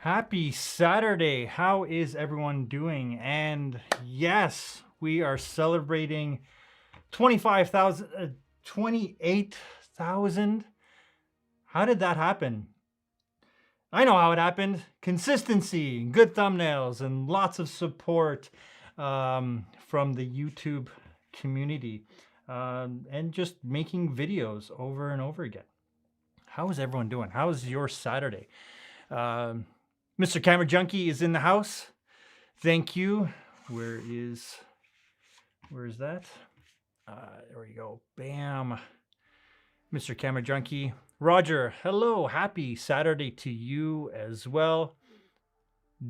Happy Saturday. How is everyone doing? And yes, we are celebrating 25,000, 28,000. How did that happen? I know how it happened. Consistency, good thumbnails, and lots of support from the YouTube community and just making videos over and over again. How is everyone doing? How is your Saturday? Um, Mr. Camera Junkie is in the house. Thank you. Where is that? There we go. Bam. Mr. Camera Junkie. Roger, hello. Happy Saturday to you as well.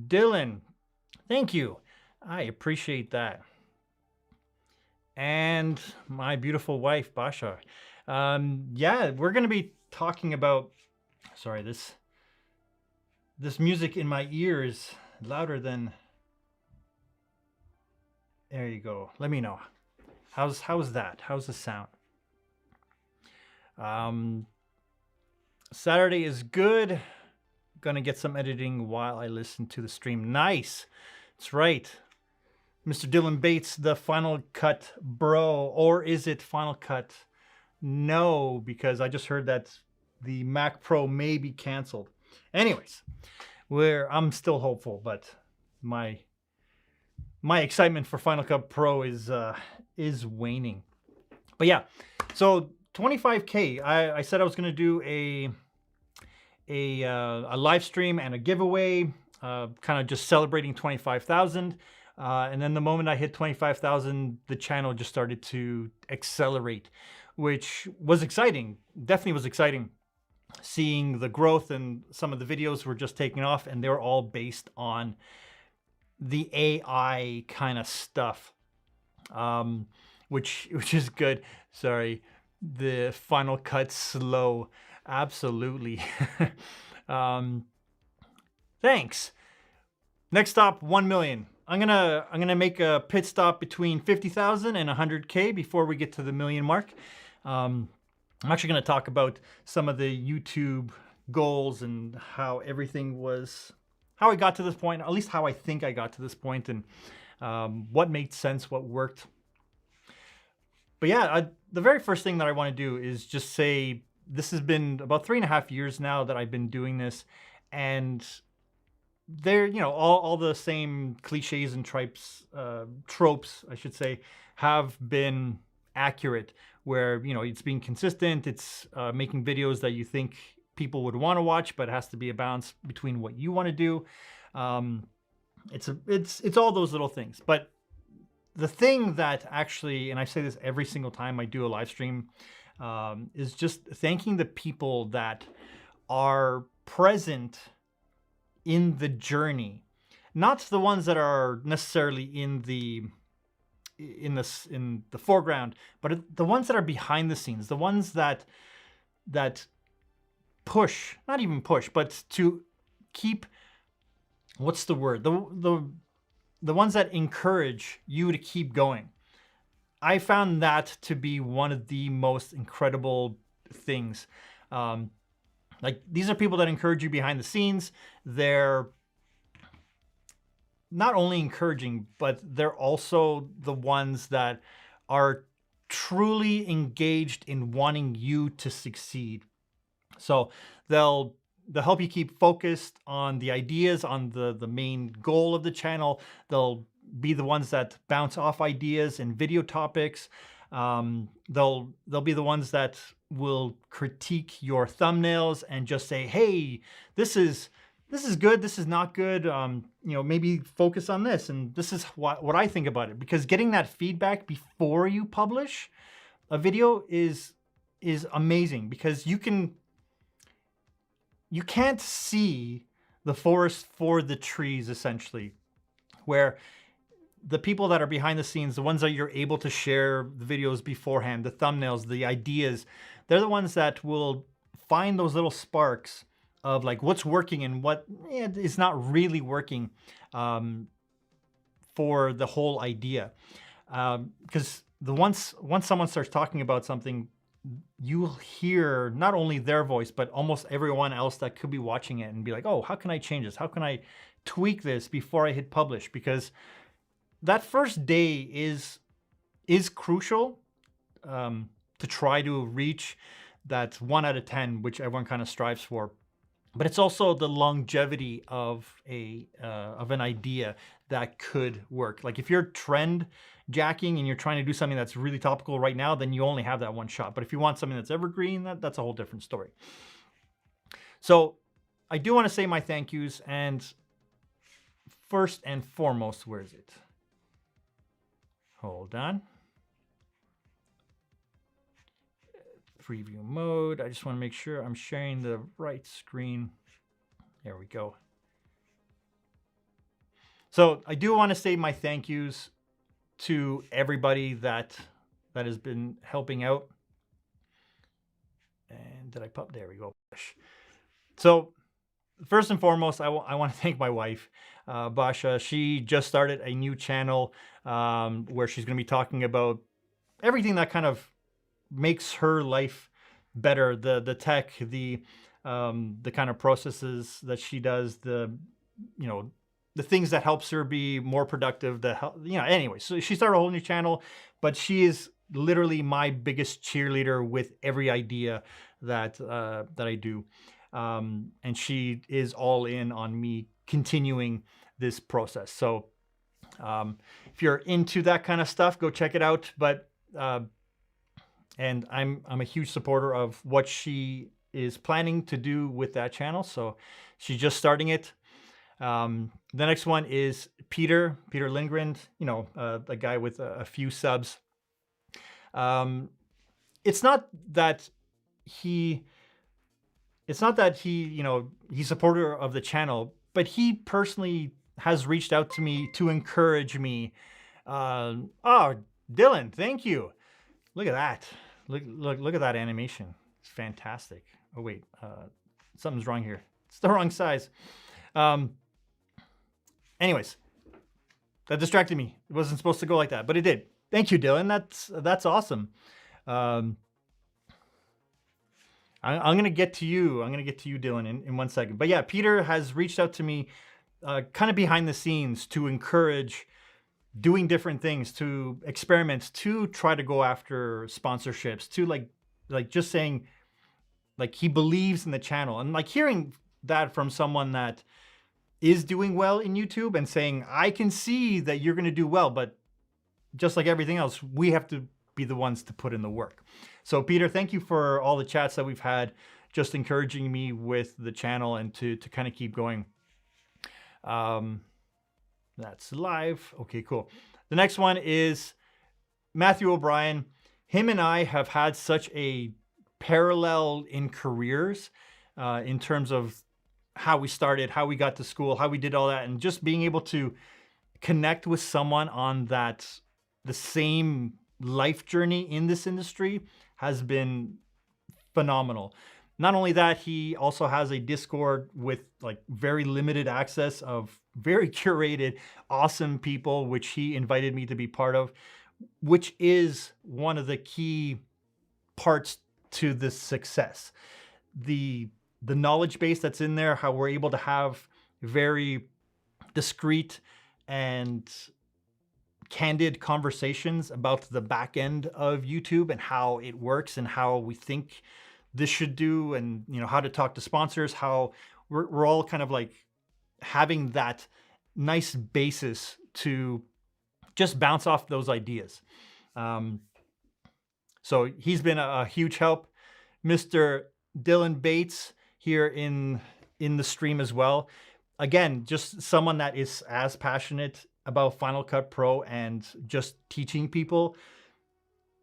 Dylan, thank you. I appreciate that. And my beautiful wife, Basha. Yeah, we're going to be talking about, sorry, this music in my ears louder than, there you go. Let me know. How's that? How's the sound? Saturday is good. Gonna get some editing while I listen to the stream. Nice. That's right. Mr. Dylan Bates, the Final Cut bro, or is it Final Cut? No, because I just heard that the Mac Pro may be canceled. Anyways, I'm still hopeful, but my excitement for Final Cut Pro is waning. But yeah, so 25K. I said I was going to do a live stream and a giveaway, kind of just celebrating 25,000. And then the moment I hit 25,000, the channel just started to accelerate, which was exciting. Definitely was exciting. Seeing the growth, and some of the videos were just taking off, and they were all based on the AI kind of stuff, which is good. Sorry, the Final Cut slow. Absolutely. Thanks. Next stop, 1 million. I'm gonna make a pit stop between 50,000 and 100K before we get to the million mark. I'm actually going to talk about some of the YouTube goals and how everything was, how I got to this point, at least how I think I got to this point, and what made sense, what worked. But yeah, the very first thing that I want to do is just say this has been about 3.5 years now that I've been doing this, and they're, all the same cliches and tropes, I should say, have been accurate, where, it's being consistent, it's making videos that you think people would want to watch, but it has to be a balance between what you want to do. It's all those little things. But the thing that actually, and I say this every single time I do a live stream, is just thanking the people that are present in the journey, not the ones that are necessarily in the foreground, but the ones that are behind the scenes, the ones that push, not even push, but to keep, what's the word? The ones that encourage you to keep going. I found that to be one of the most incredible things. Like, these are people that encourage you behind the scenes. They're not only encouraging, but they're also the ones that are truly engaged in wanting you to succeed. So they'll help you keep focused on the ideas, on the main goal of the channel. They'll be the ones that bounce off ideas and video topics. They'll be the ones that will critique your thumbnails and just say, hey, this is good, this is not good, maybe focus on this, and this is what I think about it. Because getting that feedback before you publish a video is amazing, because you can't see the forest for the trees, essentially, where the people that are behind the scenes, the ones that you're able to share the videos beforehand, the thumbnails, the ideas, they're the ones that will find those little sparks of like what's working and what is not really working for the whole idea. Because once someone starts talking about something, you will hear not only their voice, but almost everyone else that could be watching it and be like, oh, how can I change this? How can I tweak this before I hit publish? Because that first day is crucial to try to reach that 1 out of 10, which everyone kind of strives for. But it's also the longevity of an idea that could work. Like if you're trend jacking and you're trying to do something that's really topical right now, then you only have that one shot. But if you want something that's evergreen, that's a whole different story. So I do want to say my thank yous, and first and foremost, where is it? Hold on. Preview mode. I just want to make sure I'm sharing the right screen. There we go. So I do want to say my thank yous to everybody that has been helping out. And did I pop? There we go. So first and foremost, I want to thank my wife, Basha. She just started a new channel where she's going to be talking about everything that kind of makes her life better, the tech, the kind of processes that she does, the things that helps her be more productive, anyway. So she started a whole new channel, but she is literally my biggest cheerleader with every idea that I do. And she is all in on me continuing this process. So if you're into that kind of stuff, go check it out. But and I'm a huge supporter of what she is planning to do with that channel. So she's just starting it. The next one is Peter Lindgren, the guy with a few subs. It's not that he's a supporter of the channel, but he personally has reached out to me to encourage me. Oh, Dylan, thank you. Look at that. Look at that animation. It's fantastic. Oh wait, something's wrong here. It's the wrong size. Anyways, that distracted me. It wasn't supposed to go like that, but it did. Thank you, Dylan. That's awesome. I'm gonna get to you. I'm gonna get to you, Dylan, in 1 second. But yeah, Peter has reached out to me, kind of behind the scenes, to encourage doing different things, to experiment, to try to go after sponsorships, to like just saying, like, he believes in the channel. And like hearing that from someone that is doing well in YouTube and saying, I can see that you're going to do well, but just like everything else, we have to be the ones to put in the work. So Peter, thank you for all the chats that we've had, just encouraging me with the channel and to kind of keep going. That's live. Okay, cool. The next one is Matthew O'Brien. Him and I have had such a parallel in careers in terms of how we started, how we got to school, how we did all that, and just being able to connect with someone on the same life journey in this industry has been phenomenal. Not only that, he also has a Discord with like very limited access of very curated, awesome people, which he invited me to be part of, which is one of the key parts to this success. The knowledge base that's in there, how we're able to have very discreet and candid conversations about the back end of YouTube and how it works and how we think this should do, and how to talk to sponsors, how we're all kind of like having that nice basis to just bounce off those ideas. So he's been a huge help. Mr. Dylan Bates here in the stream as well. Again, just someone that is as passionate about Final Cut Pro and just teaching people.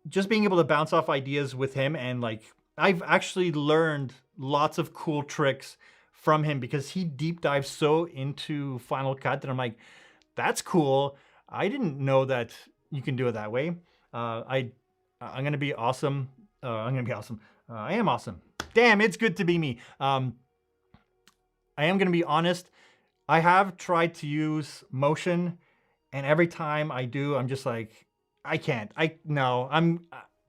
Just being able to bounce off ideas with him, and like I've actually learned lots of cool tricks from him because he deep dives so into Final Cut that I'm like, that's cool. I didn't know that you can do it that way. I'm gonna be awesome. I'm gonna be awesome. I am awesome. Damn, it's good to be me. I am gonna be honest. I have tried to use motion, and every time I do, I'm just like, I can't.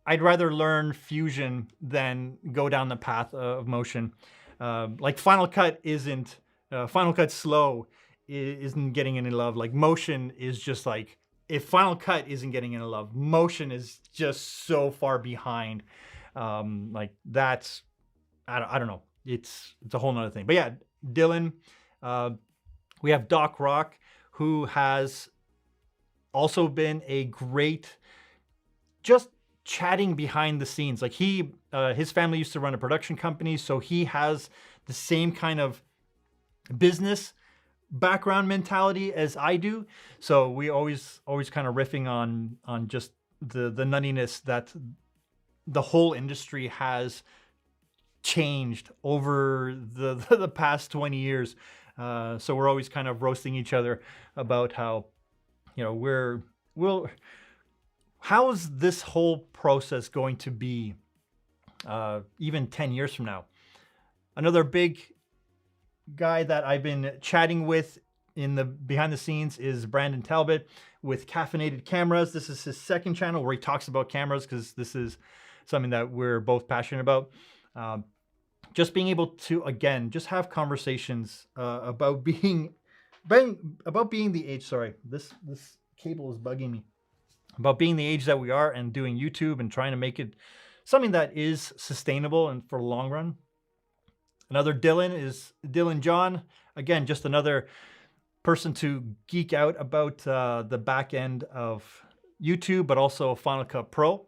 I'd rather learn Fusion than go down the path of Motion. Like Final Cut isn't, Final Cut Slow isn't getting any love. Like Motion is just like, if Final Cut isn't getting any love, Motion is just so far behind. Like that's, I don't know. It's a whole nother thing. But yeah, Dylan, we have Doc Rock, who has also been a great, just chatting behind the scenes. Like his family used to run a production company, so he has the same kind of business background mentality as I do. So we always kind of riffing on just the nuttiness that the whole industry has changed over the past 20 years. So we're always kind of roasting each other about how, you know, how's this whole process going to be even 10 years from now? Another big guy that I've been chatting with in the behind the scenes is Brandon Talbot with Caffeinated Cameras. This is his second channel where he talks about cameras, because this is something that we're both passionate about. Just being able to, again, just have conversations about being the age. Sorry, this cable is bugging me. About being the age that we are and doing YouTube and trying to make it something that is sustainable and for the long run. Another Dylan is Dylan John. Again, just another person to geek out about the back end of YouTube, but also Final Cut Pro.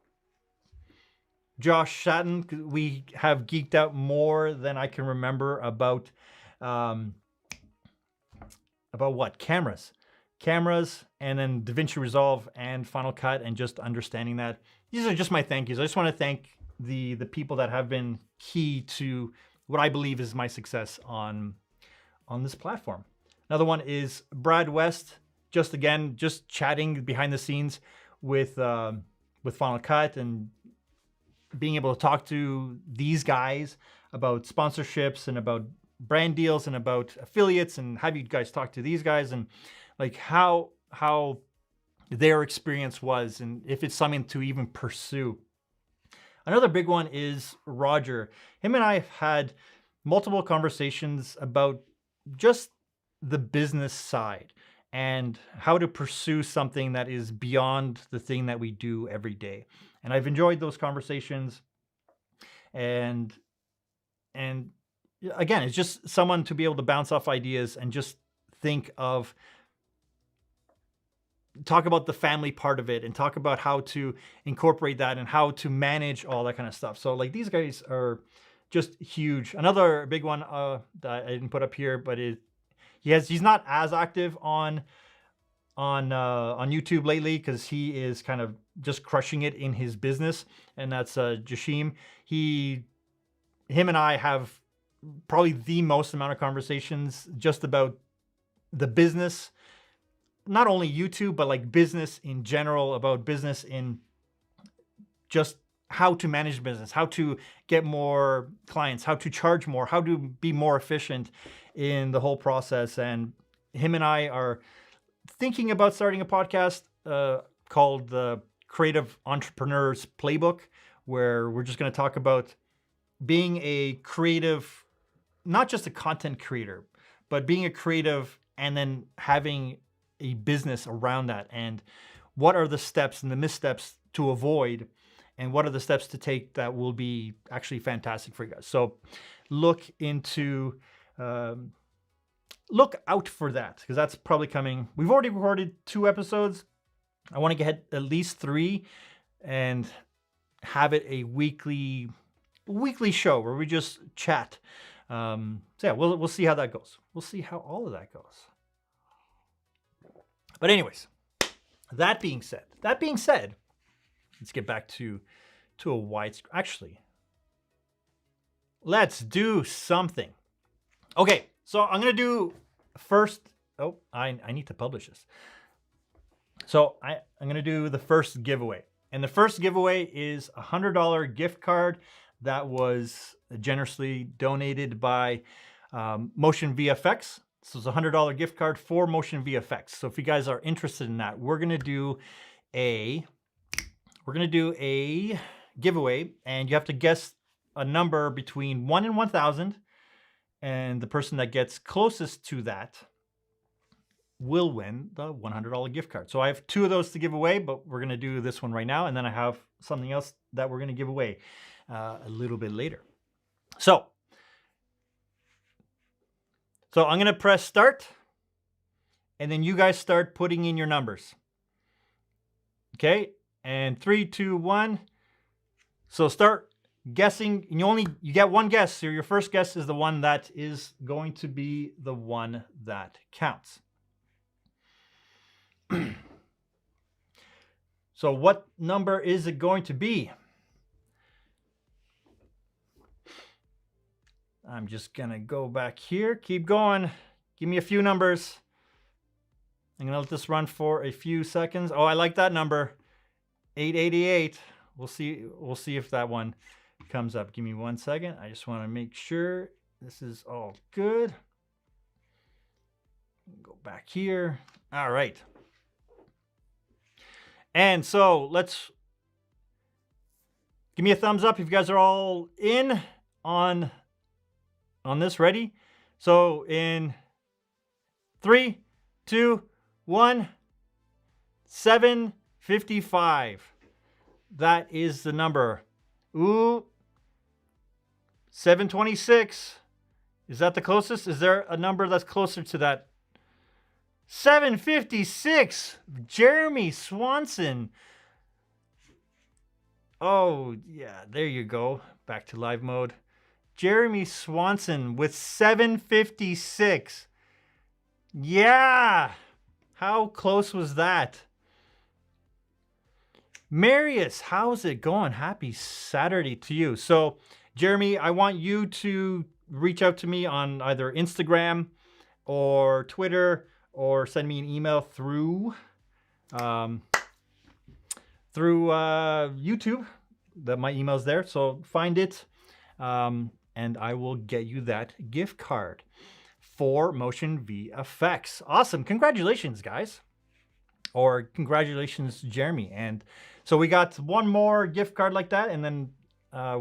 Josh Shatton, we have geeked out more than I can remember about what? Cameras, and then DaVinci Resolve and Final Cut, and just understanding that. These are just my thank yous. I just want to thank the people that have been key to what I believe is my success on this platform. Another one is Brad West. Just chatting behind the scenes with Final Cut and being able to talk to these guys about sponsorships and about brand deals and about affiliates, and have you guys talk to these guys and like how their experience was, and if it's something to even pursue. Another big one is Roger. Him and I have had multiple conversations about just the business side and how to pursue something that is beyond the thing that we do every day. And I've enjoyed those conversations. And again, it's just someone to be able to bounce off ideas and just talk about the family part of it and talk about how to incorporate that and how to manage all that kind of stuff. So like these guys are just huge. Another big one that I didn't put up here, but he's not as active on YouTube lately, because he is kind of just crushing it in his business, and that's Jashim. Him and I have probably the most amount of conversations just about the business, not only YouTube, but like business in general, about business in just how to manage business, how to get more clients, how to charge more, how to be more efficient in the whole process. And him and I are thinking about starting a podcast called the Creative Entrepreneur's Playbook, where we're just going to talk about being a creative, not just a content creator, but being a creative and then having a business around that, and what are the steps and the missteps to avoid, and what are the steps to take that will be actually fantastic for you guys. So look out for that, because that's probably coming. We've already recorded 2 episodes. I want to get at least 3 and have it a weekly show where we just chat. So yeah, we'll see how that goes. We'll see how all of that goes. But anyways, that being said, let's get back to a wide screen. Actually, let's do something. Okay, so I'm gonna do first. Oh, I need to publish this. So I'm gonna do the first giveaway, and the first giveaway is a $100 gift card that was generously donated by Motion VFX. So it's a $100 gift card for Motion VFX. So if you guys are interested in that, we're gonna do a giveaway, and you have to guess a number between 1 and 1,000, and the person that gets closest to that will win the $100 gift card. So I have 2 of those to give away, but we're going to do this one right now, and then I have something else that we're going to give away a little bit later. So I'm going to press start, and then you guys start putting in your numbers. Okay, and 3, 2, 1. So start guessing. You get one guess. So your first guess is the one that is going to be the one that counts. So what number is it going to be? I'm just gonna go back here. Keep going. Give me a few numbers. I'm gonna let this run for a few seconds. Oh, I like that number. 888. We'll see if that one comes up. Give me 1 second. I just want to make sure this is all good. Go back here. All right. And so let's give me a thumbs up if you guys are all in on this. Ready? So in 3, 2, 1, 755. That is the number. Ooh, 726. Is that the closest? Is there a number that's closer to that? 756. Jeremy Swanson. Oh, yeah, there you go. Back to live mode. Jeremy Swanson with 756. Yeah. How close was that? Marius, how's it going? Happy Saturday to you. So, Jeremy, I want you to reach out to me on either Instagram or Twitter, or send me an email through YouTube. My email's there, so find it, and I will get you that gift card for Motion VFX. Awesome! Congratulations, guys, or congratulations, Jeremy. And so we got one more gift card like that, and then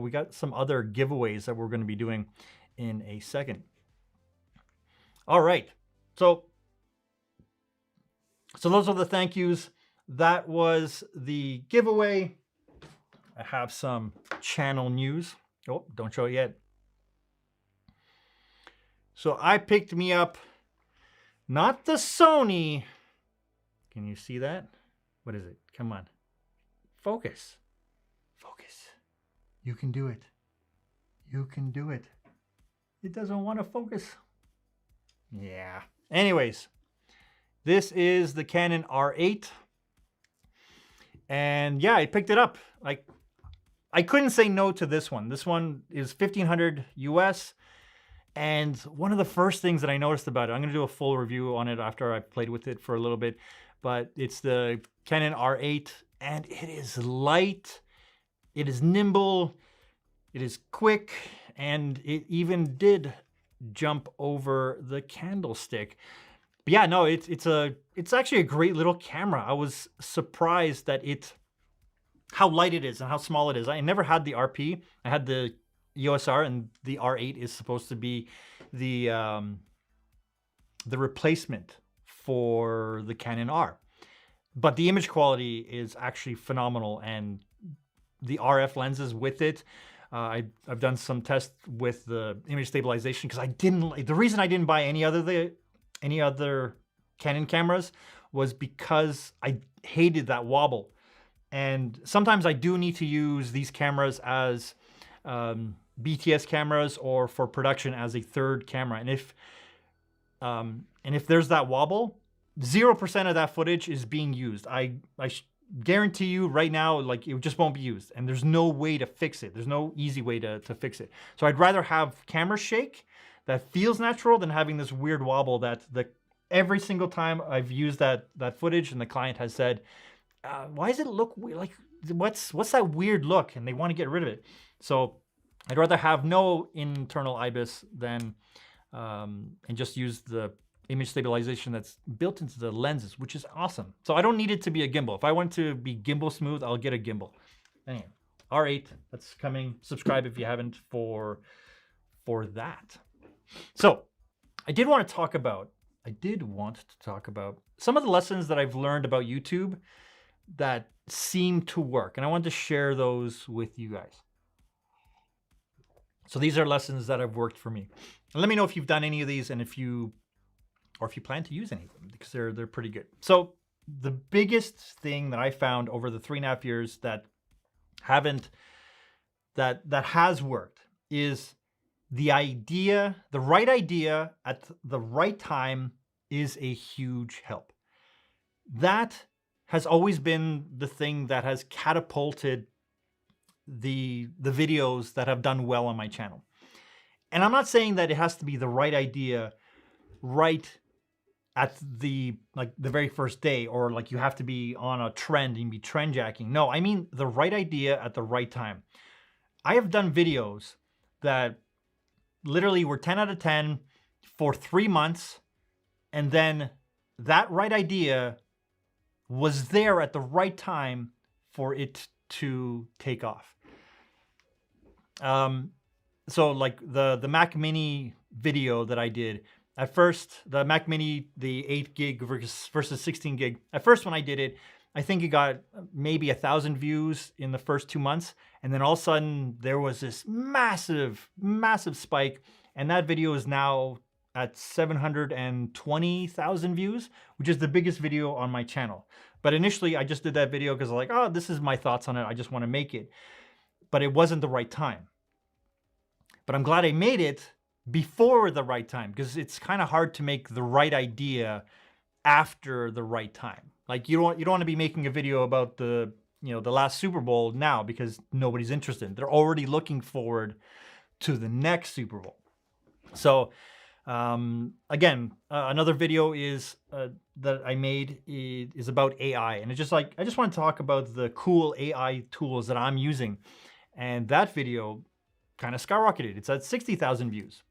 we got some other giveaways that we're going to be doing in a second. All right, so those are the thank yous. That was the giveaway. I have some channel news. Oh, don't show it yet. So I picked me up, not the Sony. Can you see that? What is it? Come on. Focus. Focus. You can do it. You can do it. It doesn't want to focus. Yeah. Anyways. This is the Canon R8. And yeah, I picked it up. Like, I couldn't say no to this one. This one is $1,500 US. And one of the first things that I noticed about it, I'm going to do a full review on it after I've played with it for a little bit, but it's the Canon R8, and it is light, it is nimble, it is quick, and it even did jump over the candlestick. But yeah, no, it's actually a great little camera. I was surprised that how light it is and how small it is. I never had the RP. I had the EOS R, and the R8 is supposed to be the replacement for the Canon R. But the image quality is actually phenomenal, and the RF lenses with it. I've done some tests with the image stabilization because the reason I didn't buy any other Canon cameras was because I hated that wobble. And sometimes I do need to use these cameras as BTS cameras or for production as a third camera. And if there's that wobble, 0% of that footage is being used. I guarantee you right now, like, it just won't be used, and there's no way to fix it. There's no easy way to fix it. So I'd rather have camera shake that feels natural than having this weird wobble that every single time I've used that footage and the client has said, why does it look weird? Like, what's that weird look? And they want to get rid of it. So I'd rather have no internal IBIS than and just use the image stabilization that's built into the lenses, which is awesome. So I don't need it to be a gimbal. If I want to be gimbal smooth, I'll get a gimbal. Anyway, R8, that's coming. Subscribe if you haven't for that. So I did want to talk about some of the lessons that I've learned about YouTube that seem to work. And I wanted to share those with you guys. So these are lessons that have worked for me. And let me know if you've done any of these and if you plan to use any of them, because they're pretty good. So the biggest thing that I found over the 3.5 years that has worked is the right idea at the right time is a huge help. That has always been the thing that has catapulted the videos that have done well on my channel. And I'm not saying that it has to be the right idea right at the very first day, or like you have to be on a trend and be trend jacking. No, I mean the right idea at the right time. I have done videos that literally were 10 out of 10 for 3 months, and then that right idea was there at the right time for it to take off. So like the Mac Mini video that I did, at first, the Mac Mini, the 8 gig versus 16 gig, at first when I did it, I think it got maybe 1,000 views in the first 2 months. And then all of a sudden there was this massive, massive spike. And that video is now at 720,000 views, which is the biggest video on my channel. But initially I just did that video because I'm like, oh, this is my thoughts on it. I just want to make it. But it wasn't the right time. But I'm glad I made it before the right time, because it's kind of hard to make the right idea after the right time. Like you don't want to be making a video about the last Super Bowl now, because nobody's interested. They're already looking forward to the next Super Bowl. So again, another video is that I made is about AI, and it's just like I just want to talk about the cool AI tools that I'm using, and that video kind of skyrocketed. It's at 60,000 views.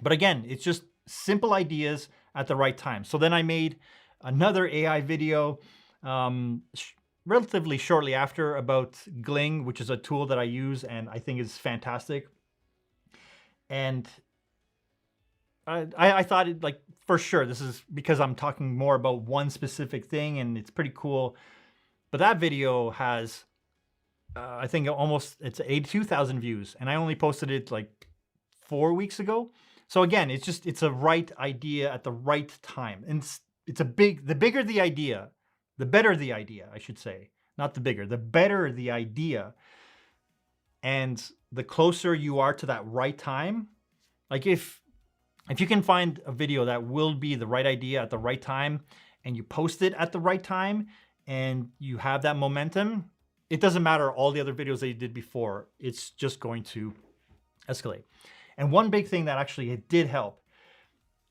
But again, it's just simple ideas at the right time. So then I made another AI video relatively shortly after about Gling, which is a tool that I use and I think is fantastic. And I thought it, like, for sure, this is because I'm talking more about one specific thing and it's pretty cool. But that video has, I think it's 82,000 views, and I only posted it like 4 weeks ago. So again, it's a right idea at the right time. And the bigger the idea, the better the idea, I should say. Not the bigger, the better the idea. And the closer you are to that right time, like if you can find a video that will be the right idea at the right time and you post it at the right time and you have that momentum, it doesn't matter all the other videos that you did before. It's just going to escalate. And one big thing that actually did help,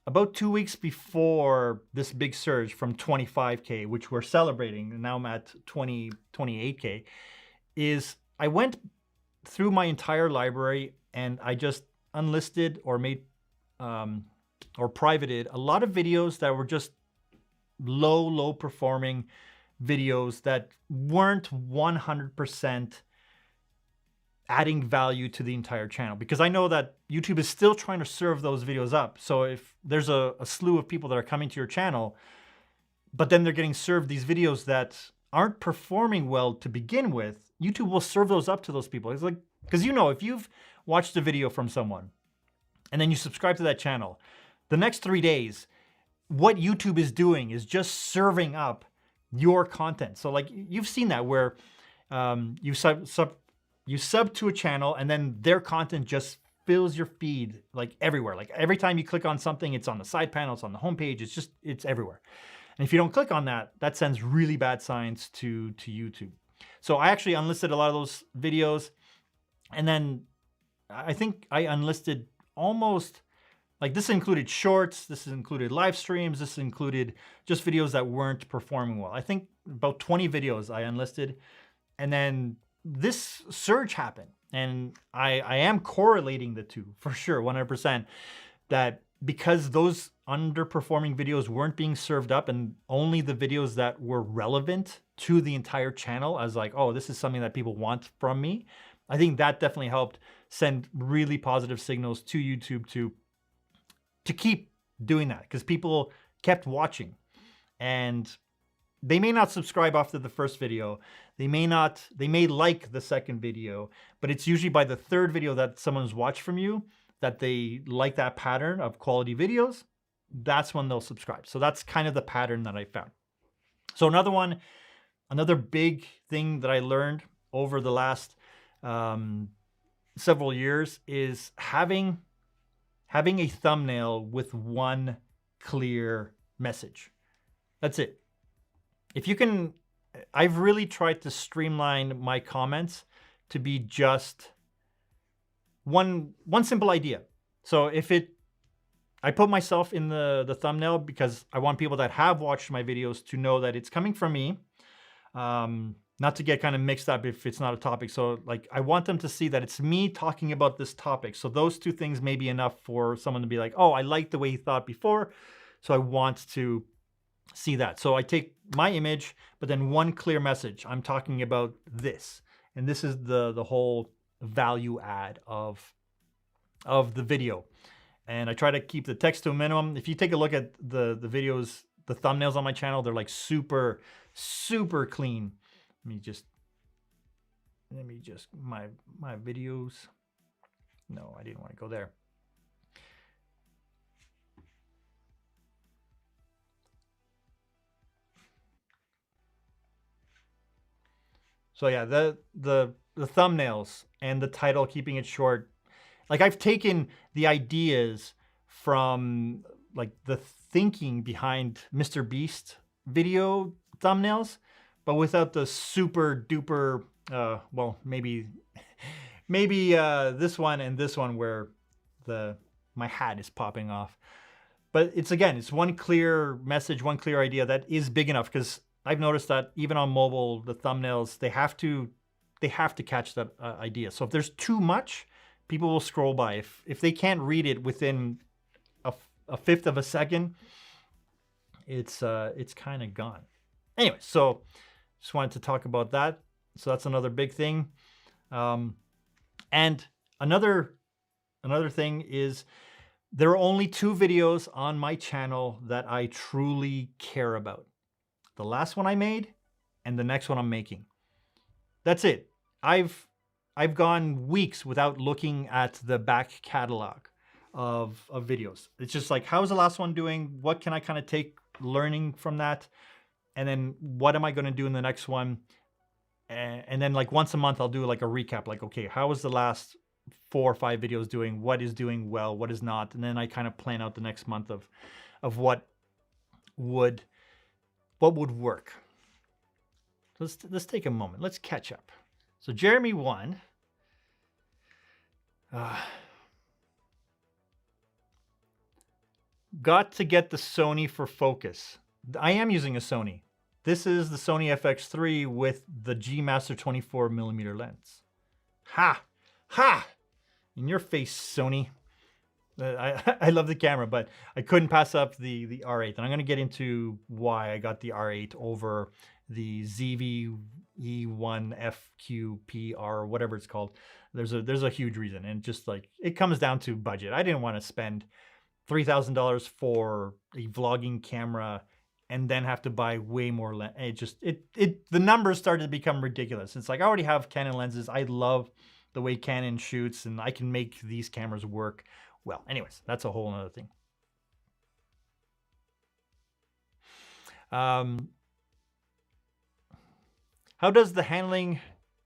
about 2 weeks before this big surge from 25K, which we're celebrating, and now I'm at 28K, is I went through my entire library and I just unlisted or made or privated a lot of videos that were just low performing videos that weren't 100% adding value to the entire channel, because I know that YouTube is still trying to serve those videos up. So if there's a slew of people that are coming to your channel, but then they're getting served these videos that aren't performing well to begin with, YouTube will serve those up to those people. It's like, because if you've watched a video from someone and then you subscribe to that channel, the next 3 days, what YouTube is doing is just serving up your content. So like you've seen that where you sub to a channel and then their content just fills your feed like everywhere. Like every time you click on something, it's on the side panel, it's on the homepage, it's everywhere. And if you don't click on that, that sends really bad signs to YouTube. So I actually unlisted a lot of those videos. And then I think I unlisted almost, like this included shorts, this included live streams, this included just videos that weren't performing well. I think about 20 videos I unlisted. And then this surge happened, and I am correlating the two for sure, 100%, that because those underperforming videos weren't being served up and only the videos that were relevant to the entire channel as like, oh, this is something that people want from me. I think that definitely helped send really positive signals to YouTube to keep doing that, because people kept watching, and they may not subscribe after the first video. They may like the second video, but it's usually by the third video that someone's watched from you that they like that pattern of quality videos. That's when they'll subscribe. So that's kind of the pattern that I found. So another big thing that I learned over the last several years is having a thumbnail with one clear message. That's it. If you can, I've really tried to streamline my comments to be just one simple idea. So I put myself in the thumbnail because I want people that have watched my videos to know that it's coming from me. Not to get kind of mixed up if it's not a topic. So like, I want them to see that it's me talking about this topic. So those two things may be enough for someone to be like, oh, I like the way he thought before, so I want to see that. So I take my image, but then one clear message. I'm talking about this. And this is the whole value add of the video. And I try to keep the text to a minimum. If you take a look at the videos, the thumbnails on my channel, they're like super, super clean. Let me just, my videos. No, I didn't want to go there. So yeah, the thumbnails and the title, keeping it short. Like, I've taken the ideas from like the thinking behind Mr. Beast video thumbnails, but without the super duper, well, maybe this one and this one where my hat is popping off. But it's one clear message, one clear idea that is big enough, because I've noticed that even on mobile, the thumbnails, they have to catch that idea. So if there's too much, people will scroll by. If they can't read it within a fifth of a second, it's kind of gone. Anyway, so just wanted to talk about that. So that's another big thing. And another thing is, there are only 2 videos on my channel that I truly care about. The last one I made and the next one I'm making. That's it. I've gone weeks without looking at the back catalog of videos. It's just like, how's the last one doing? What can I kind of take learning from that? And then what am I going to do in the next one? And then like once a month, I'll do like a recap. Like, okay, how was the last 4 or 5 videos doing? What is doing well? What is not? And then I kind of plan out the next month of what would work. Let's take a moment. Let's catch up. So Jeremy won. Got to get the Sony for focus. I am using a Sony. This is the Sony FX3 with the G Master 24mm lens. Ha! In your face, Sony. I love the camera, but I couldn't pass up the R8. And I'm going to get into why I got the R8 over the ZV-E1FQPR, whatever it's called. There's a huge reason. And just like, it comes down to budget. I didn't want to spend $3,000 for a vlogging camera and then have to buy way more lens. The numbers started to become ridiculous. It's like, I already have Canon lenses. I love the way Canon shoots, and I can make these cameras work well. Anyways, that's a whole other thing. How does the handling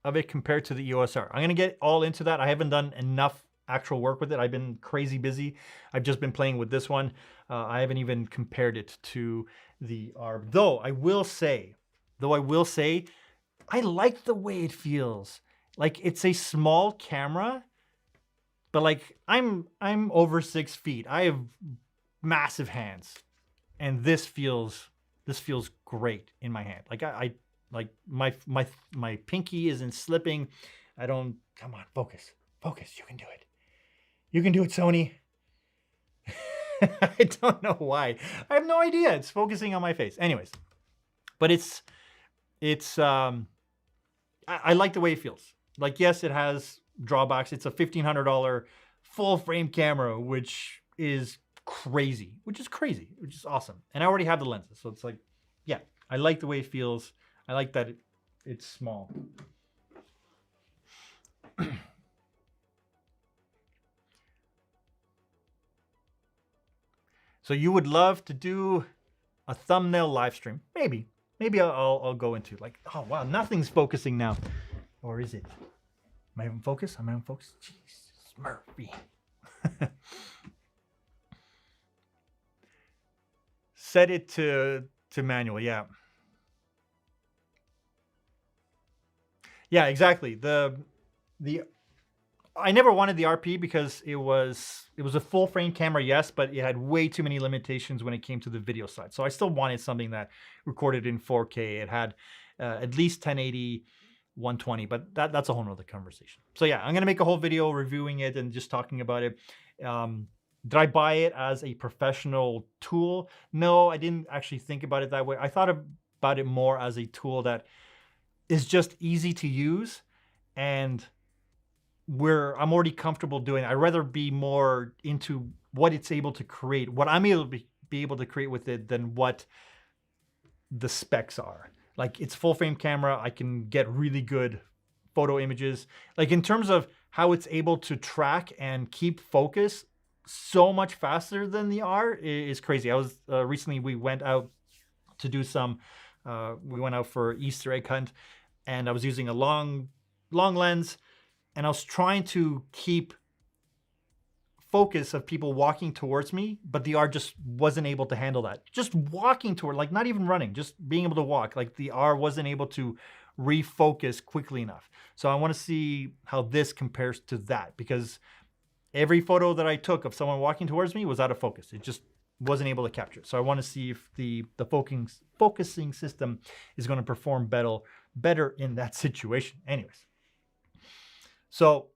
of it compare to the EOS R? I'm going to get all into that. I haven't done enough actual work with it. I've been crazy busy. I've just been playing with this one. I haven't even compared it to the R. Though I will say, I like the way it feels. Like, it's a small camera, but like, I'm over 6 feet. I have massive hands, and this feels great in my hand. Like, I like my pinky isn't slipping. Come on, focus. You can do it. You can do it, Sony. I don't know why. I have no idea. It's focusing on my face. Anyways, but it's it's, I like the way it feels. Like, yes, it has drawbacks. It's a $1,500 full frame camera, which is crazy, which is awesome. And I already have the lenses. So it's like, yeah, I like the way it feels. I like that it's small. So you would love to do a thumbnail live stream? Maybe. Maybe I'll go into like, oh wow, nothing's focusing now. Or is it? Am I in focus? Am I in focus? Jesus, Murphy. Set it to manual, yeah. Yeah, exactly. The I never wanted the RP because it was a full frame camera, yes, but it had way too many limitations when it came to the video side. So I still wanted something that recorded in 4K. It had at least 1080, 120, but that's a whole nother conversation. So yeah, I'm gonna make a whole video reviewing it and just talking about it. Did I buy it as a professional tool? No, I didn't actually think about it that way. I thought about it more as a tool that is just easy to use, and I'm already comfortable doing it. I'd rather be more into what it's able to create, what I'm able to be able to create with it than what the specs are. Like, it's full frame camera. I can get really good photo images. Like, in terms of how it's able to track and keep focus so much faster than the R is crazy. I was recently, we went out to do some, we went out for Easter egg hunt, and I was using a long lens, and I was trying to keep focus of people walking towards me, but the R just wasn't able to handle that. Just walking toward, like not even running, just being able to walk. Like, the R wasn't able to refocus quickly enough. So I want to see how this compares to that, because every photo that I took of someone walking towards me was out of focus. It just wasn't able to capture it. So I want to see if the focusing system is going to perform better in that situation. Anyways. So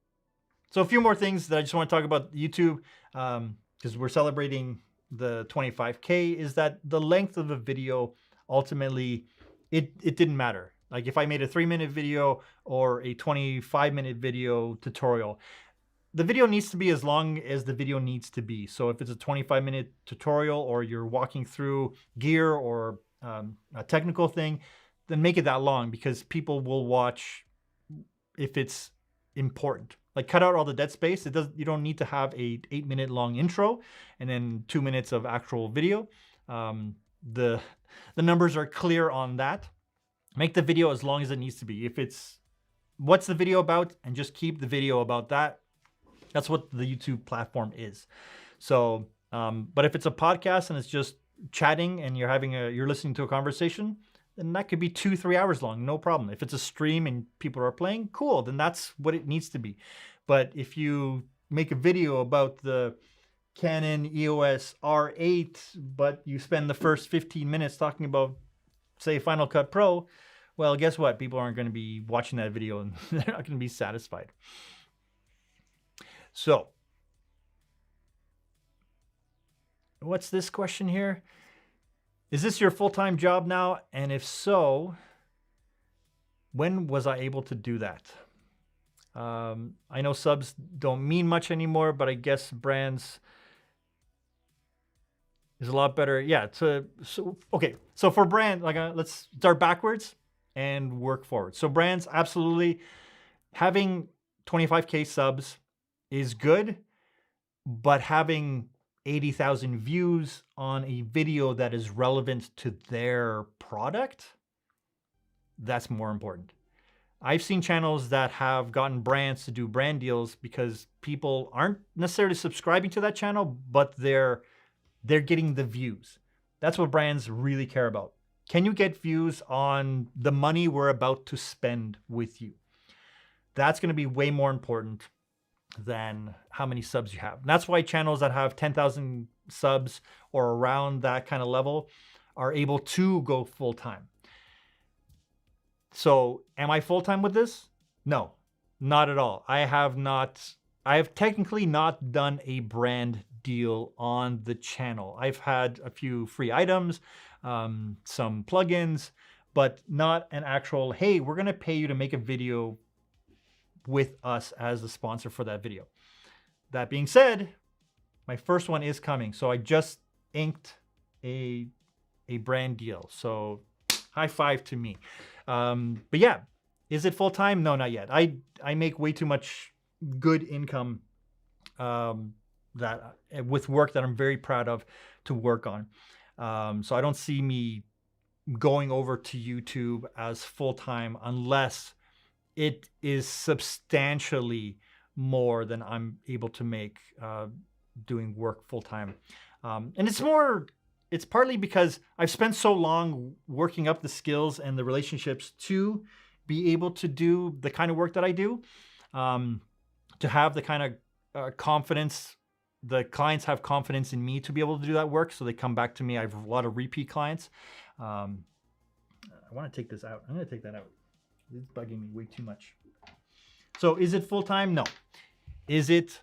a few more things that I just want to talk about YouTube, because we're celebrating the 25K, is that the length of a video, ultimately, it didn't matter. Like, if I made a 3-minute video or a 25-minute video tutorial, the video needs to be as long as the video needs to be. So if it's a 25-minute tutorial, or you're walking through gear or a technical thing, then make it that long, because people will watch if it's important. Like, cut out all the dead space. You don't need to have a 8-minute long intro and then 2 minutes of actual video. The numbers are clear on that. Make the video as long as it needs to be. If it's what's the video about, and just keep the video about that. That's what the YouTube platform is. So, but if it's a podcast and it's just chatting and you're listening to a conversation, then that could be 2-3 hours long, no problem. If it's a stream and people are playing, cool, then that's what it needs to be. But if you make a video about the Canon EOS R8, but you spend the first 15 minutes talking about, say, Final Cut Pro, well, guess what? People aren't going to be watching that video, and they're not going to be satisfied. So, what's this question here? Is this your full-time job now? And if so, when was I able to do that? I know subs don't mean much anymore, but I guess brands is a lot better. Yeah. Okay. So for brand, like, let's start backwards and work forward. So brands, absolutely, having 25K subs is good, but having 80,000 views on a video that is relevant to their product, that's more important. I've seen channels that have gotten brands to do brand deals because people aren't necessarily subscribing to that channel, but they're getting the views. That's what brands really care about. Can you get views on the money we're about to spend with you? That's going to be way more important than how many subs you have. And that's why channels that have 10,000 subs or around that kind of level are able to go full-time. So am I full-time with this? No, not at all. I have technically not done a brand deal on the channel. I've had a few free items, some plugins, but not an actual, hey, we're going to pay you to make a video with us as the sponsor for that video. That being said, my first one is coming. So I just inked a brand deal. So high five to me. But yeah, is it full time? No, not yet. I make way too much good income that with work that I'm very proud of to work on. So I don't see me going over to YouTube as full time unless it is substantially more than I'm able to make doing work full time. And it's partly because I've spent so long working up the skills and the relationships to be able to do the kind of work that I do, to have the kind of confidence. The clients have confidence in me to be able to do that work, so they come back to me. I have a lot of repeat clients. I want to take this out. I'm going to take that out. It's bugging me way too much. So is it full-time? No. Is it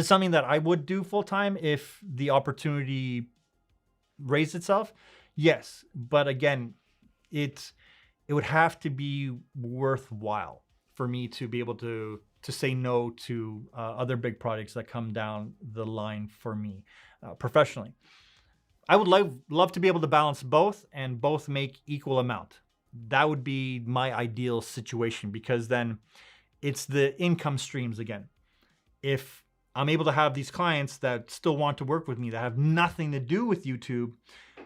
something that I would do full-time if the opportunity raised itself? Yes. But again, it would have to be worthwhile for me to be able to say no to other big projects that come down the line for me professionally. I would love to be able to balance both and both make equal amount. That would be my ideal situation, because then it's the income streams again. If I'm able to have these clients that still want to work with me that have nothing to do with YouTube,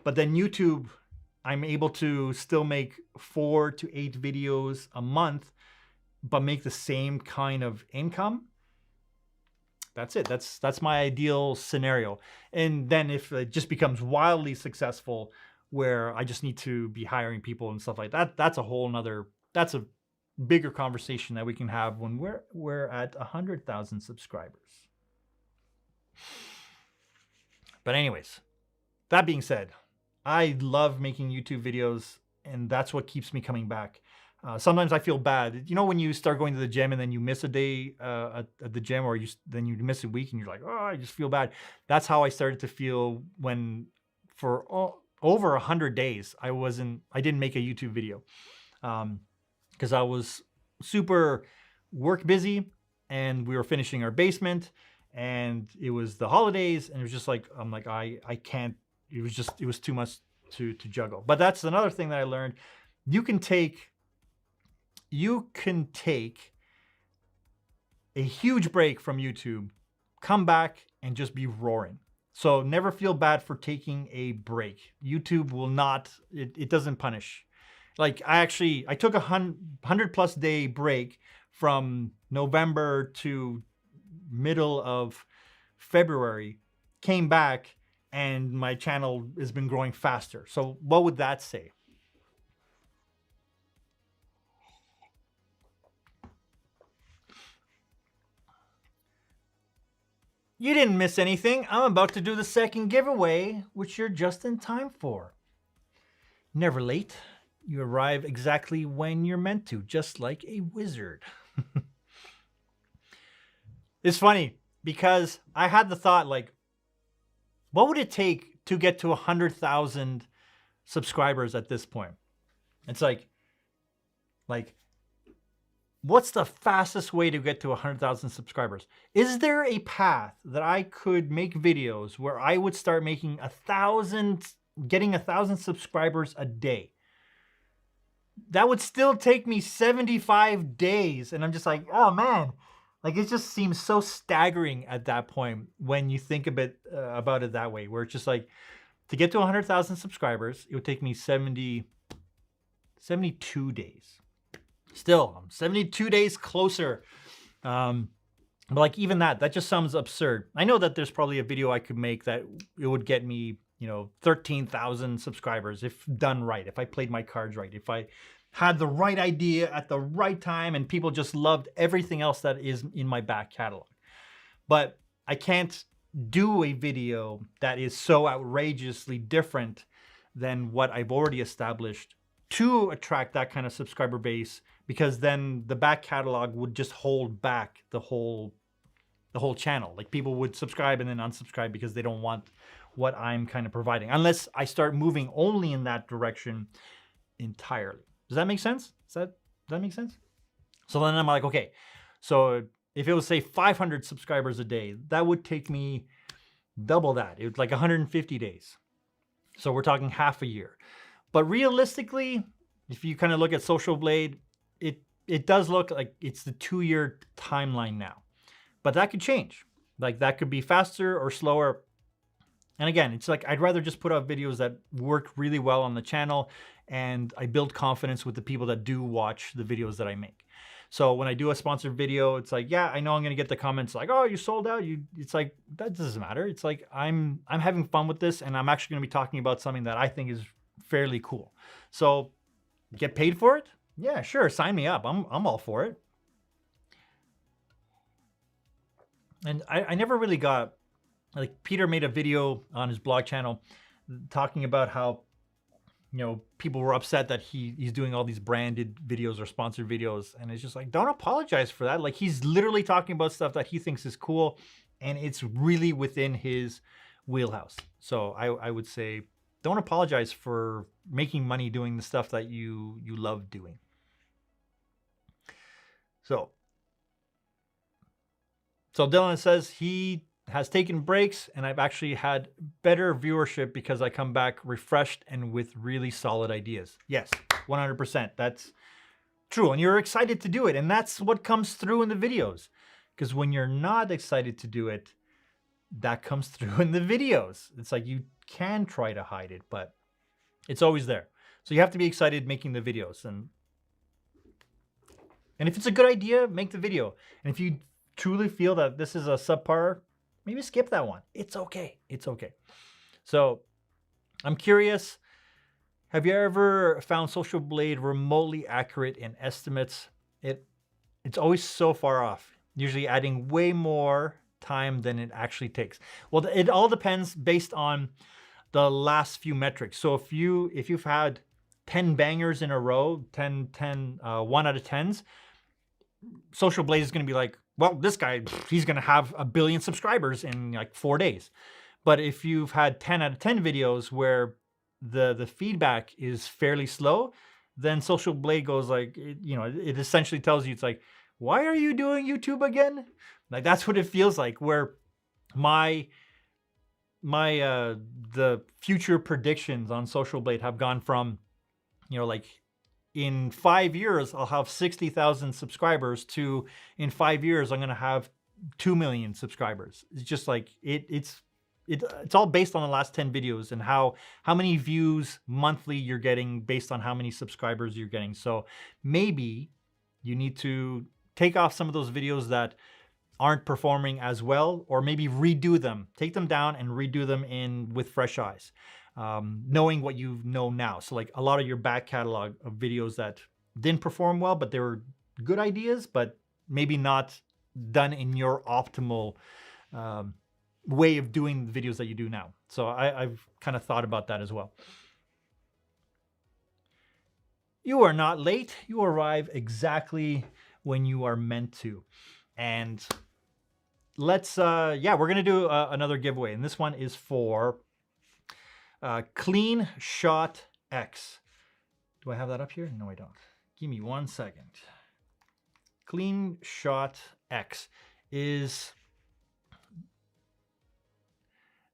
but then YouTube, I'm able to still make 4 to 8 videos a month, but make the same kind of income. That's it. That's my ideal scenario. And then if it just becomes wildly successful, where I just need to be hiring people and stuff like that, that's a bigger conversation that we can have when we're at 100,000 subscribers. But anyways, that being said, I love making YouTube videos, and that's what keeps me coming back. Sometimes I feel bad. You know, when you start going to the gym and then you miss a day at the gym, or then you miss a week and you're like, oh, I just feel bad. That's how I started to feel when for over 100 days, I didn't make a YouTube video because I was super work busy, and we were finishing our basement, and it was the holidays, and it was just like, I'm like, I can't, it was too much to juggle. But that's another thing that I learned. You can take a huge break from YouTube, come back and just be roaring. So never feel bad for taking a break. YouTube will not, it doesn't punish. Like I took a 100+ day break from November to middle of February, came back, and my channel has been growing faster. So what would that say? You didn't miss anything. I'm about to do the second giveaway, which you're just in time for. Never late. You arrive exactly when you're meant to, just like a wizard. It's funny because I had the thought, like, what would it take to get to 100,000 subscribers at this point? It's like, what's the fastest way to get to 100,000 subscribers? Is there a path that I could make videos where I would start making getting 1,000 subscribers a day? That would still take me 75 days. And I'm just like, oh man, like it just seems so staggering at that point when you think about it that way, where it's just like, to get to 100,000 subscribers, it would take me 72 days. Still, I'm 72 days closer. But like even that just sounds absurd. I know that there's probably a video I could make that it would get me, 13,000 subscribers if done right, if I played my cards right, if I had the right idea at the right time and people just loved everything else that is in my back catalog. But I can't do a video that is so outrageously different than what I've already established to attract that kind of subscriber base, because then the back catalog would just hold back the whole channel. Like people would subscribe and then unsubscribe because they don't want what I'm kind of providing. Unless I start moving only in that direction, entirely. Does that make sense? Does that make sense? So then I'm like, okay, so if it was say 500 subscribers a day, that would take me double that. It would like 150 days. So we're talking half a year. But realistically, if you kind of look at Social Blade, it does look like it's the 2-year timeline now. But that could change. Like that could be faster or slower. And again, it's like I'd rather just put out videos that work really well on the channel and I build confidence with the people that do watch the videos that I make. So when I do a sponsored video, it's like, yeah, I know I'm gonna get the comments like, oh, you sold out. It's like, that doesn't matter. It's like I'm having fun with this and I'm actually gonna be talking about something that I think is fairly cool. So get paid for it? Yeah, sure, sign me up. I'm all for it. And I never really got, like Peter made a video on his blog channel talking about how, you know, people were upset that he's doing all these branded videos or sponsored videos. And it's just like, don't apologize for that. Like he's literally talking about stuff that he thinks is cool and it's really within his wheelhouse. So I would say, don't apologize for making money doing the stuff that you love doing. So Dylan says he has taken breaks and I've actually had better viewership because I come back refreshed and with really solid ideas. Yes, 100%. That's true. And you're excited to do it. And that's what comes through in the videos. Because when you're not excited to do it, that comes through in the videos. It's like you can try to hide it, but it's always there. So you have to be excited making the videos. And if it's a good idea, make the video. And if you truly feel that this is a subpar, maybe skip that one. It's okay. It's okay. So I'm curious, have you ever found Social Blade remotely accurate in estimates? It's always so far off, usually adding way more time than it actually takes. Well, it all depends based on the last few metrics. So if you've had 10 bangers in a row, 1 out of 10s, Social Blade is going to be like, well, this guy, he's going to have 1 billion subscribers in like 4 days. But if you've had 10 out of 10 videos where the feedback is fairly slow, then Social Blade goes like, it essentially tells you, it's like, why are you doing YouTube again? Like that's what it feels like, where the future predictions on Social Blade have gone from, like in 5 years, I'll have 60,000 subscribers to in 5 years, I'm going to have 2 million subscribers. It's just like, it's all based on the last 10 videos and how many views monthly you're getting based on how many subscribers you're getting. So maybe you need to take off some of those videos that aren't performing as well, or maybe redo them, take them down and redo them with fresh eyes. Knowing what you know now. So like a lot of your back catalog of videos that didn't perform well, but they were good ideas, but maybe not done in your optimal way of doing the videos that you do now. So I've kind of thought about that as well. You are not late. You arrive exactly when you are meant to. And let's, we're going to do another giveaway. And this one is for Clean Shot X. Do I have that up here? No, I don't. Give me 1 second. Clean Shot X is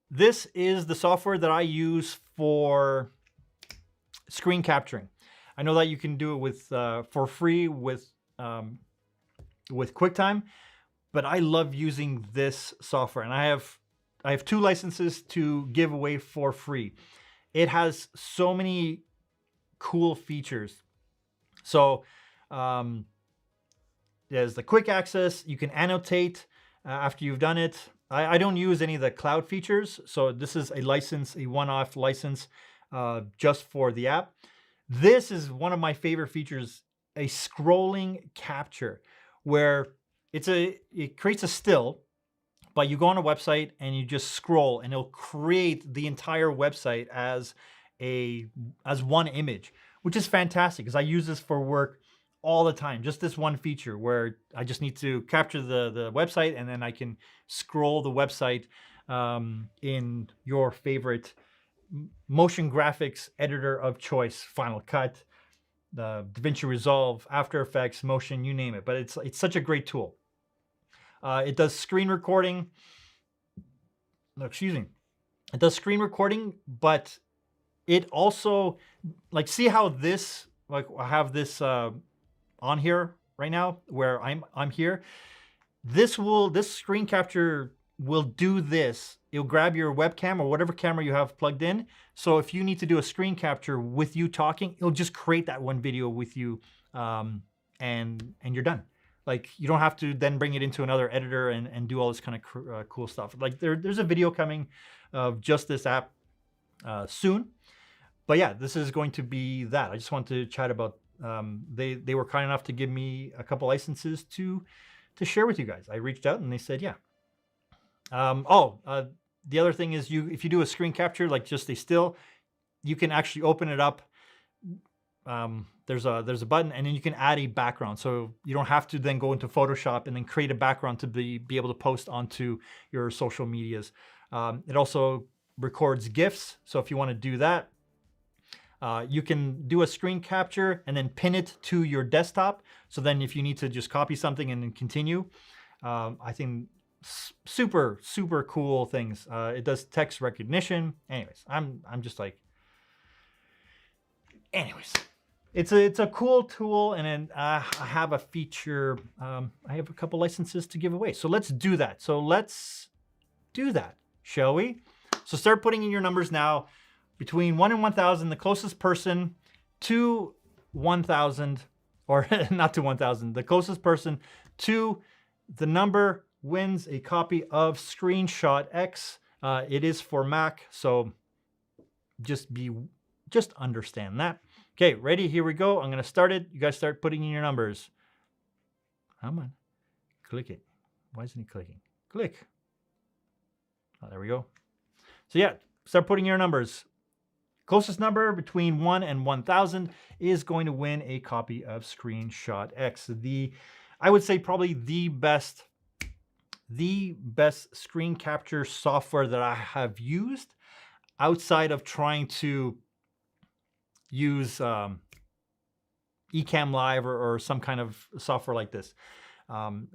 the software that I use for screen capturing. I know that you can do it with for free with QuickTime, but I love using this software, and I have 2 licenses to give away for free. It has so many cool features. So there's the quick access. You can annotate after you've done it. I don't use any of the cloud features. So this is a license, a one-off license just for the app. This is one of my favorite features, a scrolling capture, where it creates a still, but you go on a website and you just scroll and it'll create the entire website as one image, which is fantastic because I use this for work all the time. Just this one feature where I just need to capture the website and then I can scroll the website in your favorite motion graphics editor of choice, Final Cut, DaVinci Resolve, After Effects, Motion, you name it. But it's such a great tool. It does screen recording. No, excuse me. It does screen recording, but it also, like, see how this, like, I have this on here right now where I'm here. This screen capture will do this. It'll grab your webcam or whatever camera you have plugged in. So if you need to do a screen capture with you talking, it'll just create that one video with you, and you're done. Like, you don't have to then bring it into another editor and do all this kind of cool stuff. Like, there's a video coming of just this app soon. But yeah, this is going to be that. I just want to chat about, they were kind enough to give me a couple licenses to share with you guys. I reached out and they said, yeah. The other thing is, if you do a screen capture, like just a still, you can actually open it up. There's a button, and then you can add a background. So you don't have to then go into Photoshop and then create a background to be able to post onto your social medias. It also records GIFs. So if you want to do that, you can do a screen capture and then pin it to your desktop. So then if you need to just copy something and then continue, I think super, super cool things. It does text recognition. Anyways, I'm just like, anyways, it's a cool tool. And then I have a feature. I have a couple licenses to give away. So let's do that. So let's do that, shall we? So start putting in your numbers now. Between 1 and 1,000, the closest person to 1,000, or not to 1,000, the closest person to the number wins a copy of Screenshot X. It is for Mac, so just understand that. Okay, ready? Here we go. I'm going to start it. You guys start putting in your numbers. Come on. Click it. Why isn't it clicking? Click. Oh, there we go. So yeah, start putting your numbers. Closest number between 1 and 1,000 is going to win a copy of Screenshot X. I would say probably the best screen capture software that I have used outside of trying to use Ecamm Live or some kind of software like this.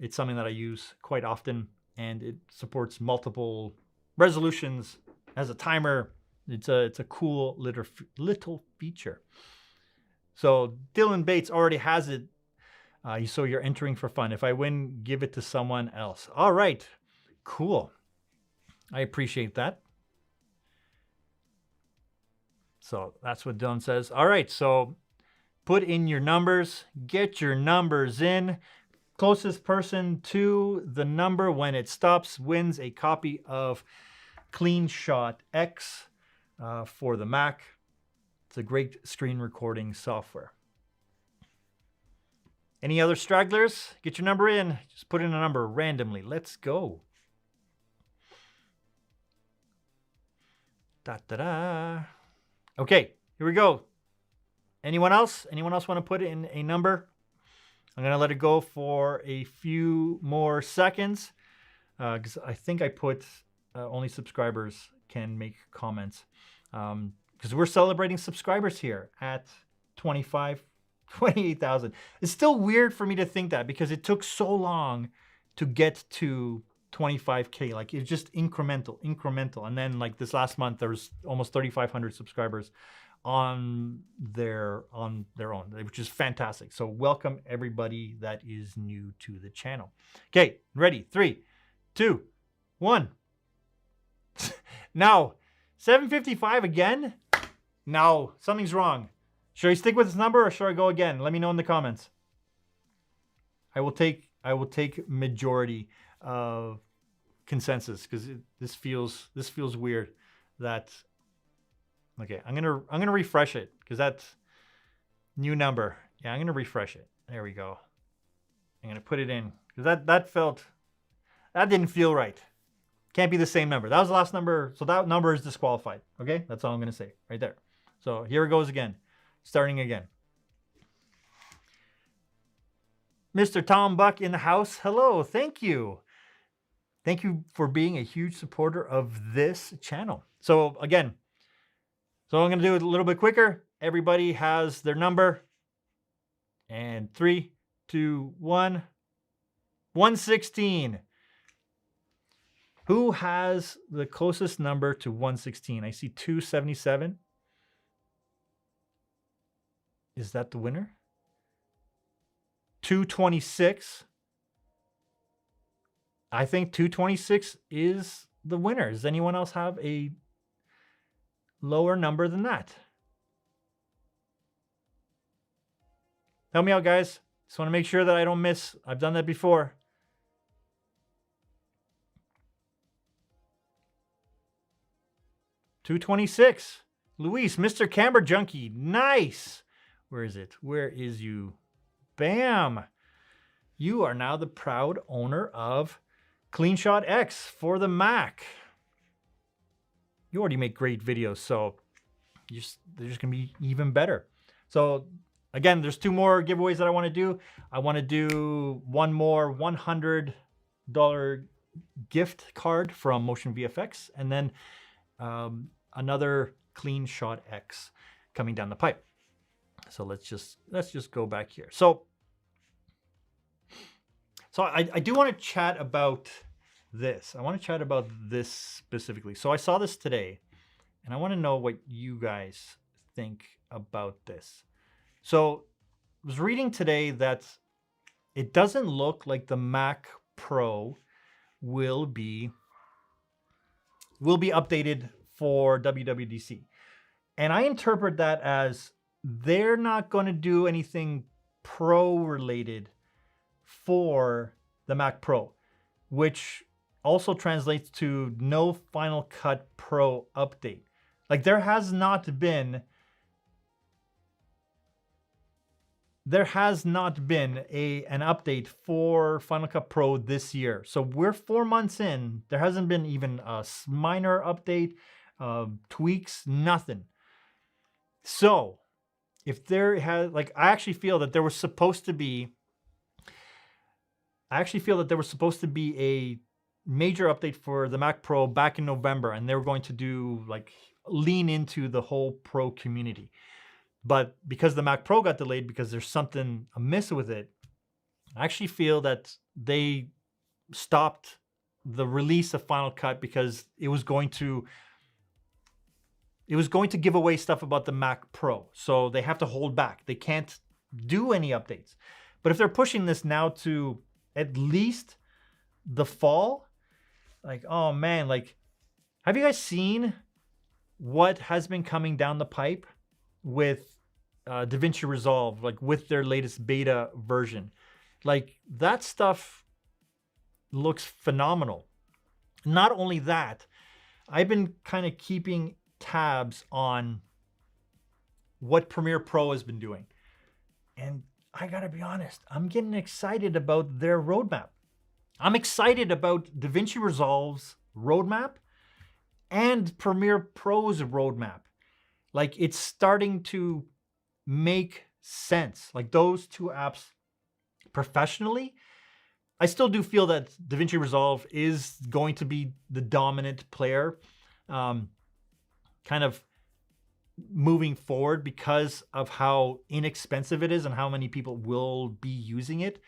It's something that I use quite often, and it supports multiple resolutions, has a timer. It's a cool little feature. So Dylan Bates already has it. So you're entering for fun. If I win, give it to someone else. All right, cool. I appreciate that. So that's what Dylan says. All right, so put in your numbers. Get your numbers in. Closest person to the number when it stops wins a copy of CleanShot X. For the Mac. It's a great screen recording software. Any other stragglers? Get your number in. Just put in a number randomly. Let's go. Da-da-da. Okay, here we go. Anyone else? Anyone else want to put in a number? I'm going to let it go for a few more seconds because I think I put only subscribers can make comments. Because we're celebrating subscribers here at 28,000. It's still weird for me to think that because it took so long to get to 25K. Like, it's just incremental. And then like this last month, there was almost 3,500 subscribers on their own, which is fantastic. So welcome everybody that is new to the channel. Okay, ready? 3, 2, 1. Now, 755 again? No, something's wrong. Should I stick with this number or should I go again? Let me know in the comments. I will take majority of consensus because this feels weird. That okay? I'm gonna refresh it because that's new number. Yeah, I'm gonna refresh it. There we go. I'm gonna put it in because that didn't feel right. Can't be the same number. That was the last number. So that number is disqualified. Okay? That's all I'm going to say right there. So here it goes again. Starting again. Mr. Tom Buck in the house. Hello. Thank you. Thank you for being a huge supporter of this channel. So again, I'm going to do it a little bit quicker. Everybody has their number. And 3, 2, 1. 116. Who has the closest number to 116? I see 277. Is that the winner? 226. I think 226 is the winner. Does anyone else have a lower number than that? Help me out, guys. Just want to make sure that I don't miss. I've done that before. $226. Luis, Mr. Camber Junkie. Nice. Where is it? Where is you? BAMM. You are now the proud owner of CleanShot X for the Mac. You already make great videos, so they're just going to be even better. So again, there's 2 more giveaways that I want to do. I want to do one more $100 gift card from Motion VFX, and then another CleanShot X coming down the pipe. So let's just go back here. So I do want to chat about this. I want to chat about this specifically. So I saw this today, and I want to know what you guys think about this. So I was reading today that it doesn't look like the Mac Pro will be updated for WWDC. And I interpret that as they're not going to do anything Pro related for the Mac Pro, which also translates to no Final Cut Pro update. Like there has not been an update for Final Cut Pro this year. So we're 4 months in. There hasn't been even a minor update, tweaks, nothing. So if there has, like, I actually feel that there was supposed to be a major update for the Mac Pro back in November, and they were going to do like lean into the whole Pro community. But because the Mac Pro got delayed because there's something amiss with it, I actually feel that they stopped the release of Final Cut because it was going to give away stuff about the Mac Pro. So they have to hold back. They can't do any updates. But if they're pushing this now to at least the fall, like, oh man, like, have you guys seen what has been coming down the pipe with DaVinci Resolve, like with their latest beta version? Like that stuff looks phenomenal. Not only that, I've been kind of keeping tabs on what Premiere Pro has been doing. And I gotta be honest, I'm getting excited about their roadmap. I'm excited about DaVinci Resolve's roadmap and Premiere Pro's roadmap. Like it's starting to make sense. Like those 2 apps professionally, I still do feel that DaVinci Resolve is going to be the dominant player, kind of moving forward because of how inexpensive it is and how many people will be using it.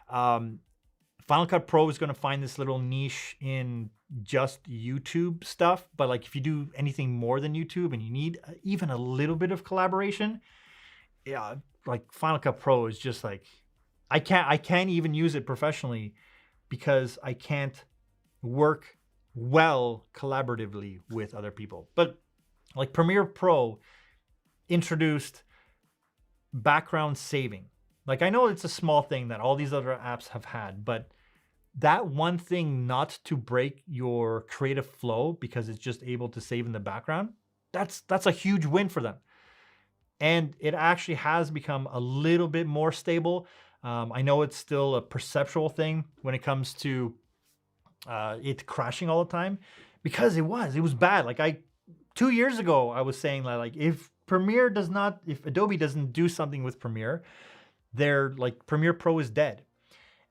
Final Cut Pro is going to find this little niche in just YouTube stuff. But like if you do anything more than YouTube and you need even a little bit of collaboration, yeah, like Final Cut Pro is just like, I can't even use it professionally because I can't work well collaboratively with other people. But like Premiere Pro introduced background saving. Like I know it's a small thing that all these other apps have had, but that one thing not to break your creative flow because it's just able to save in the background, that's a huge win for them. And it actually has become a little bit more stable. I know it's still a perceptual thing when it comes to it crashing all the time, because it was bad. Like 2 years ago, I was saying that like if Adobe doesn't do something with Premiere, they're like Premiere Pro is dead.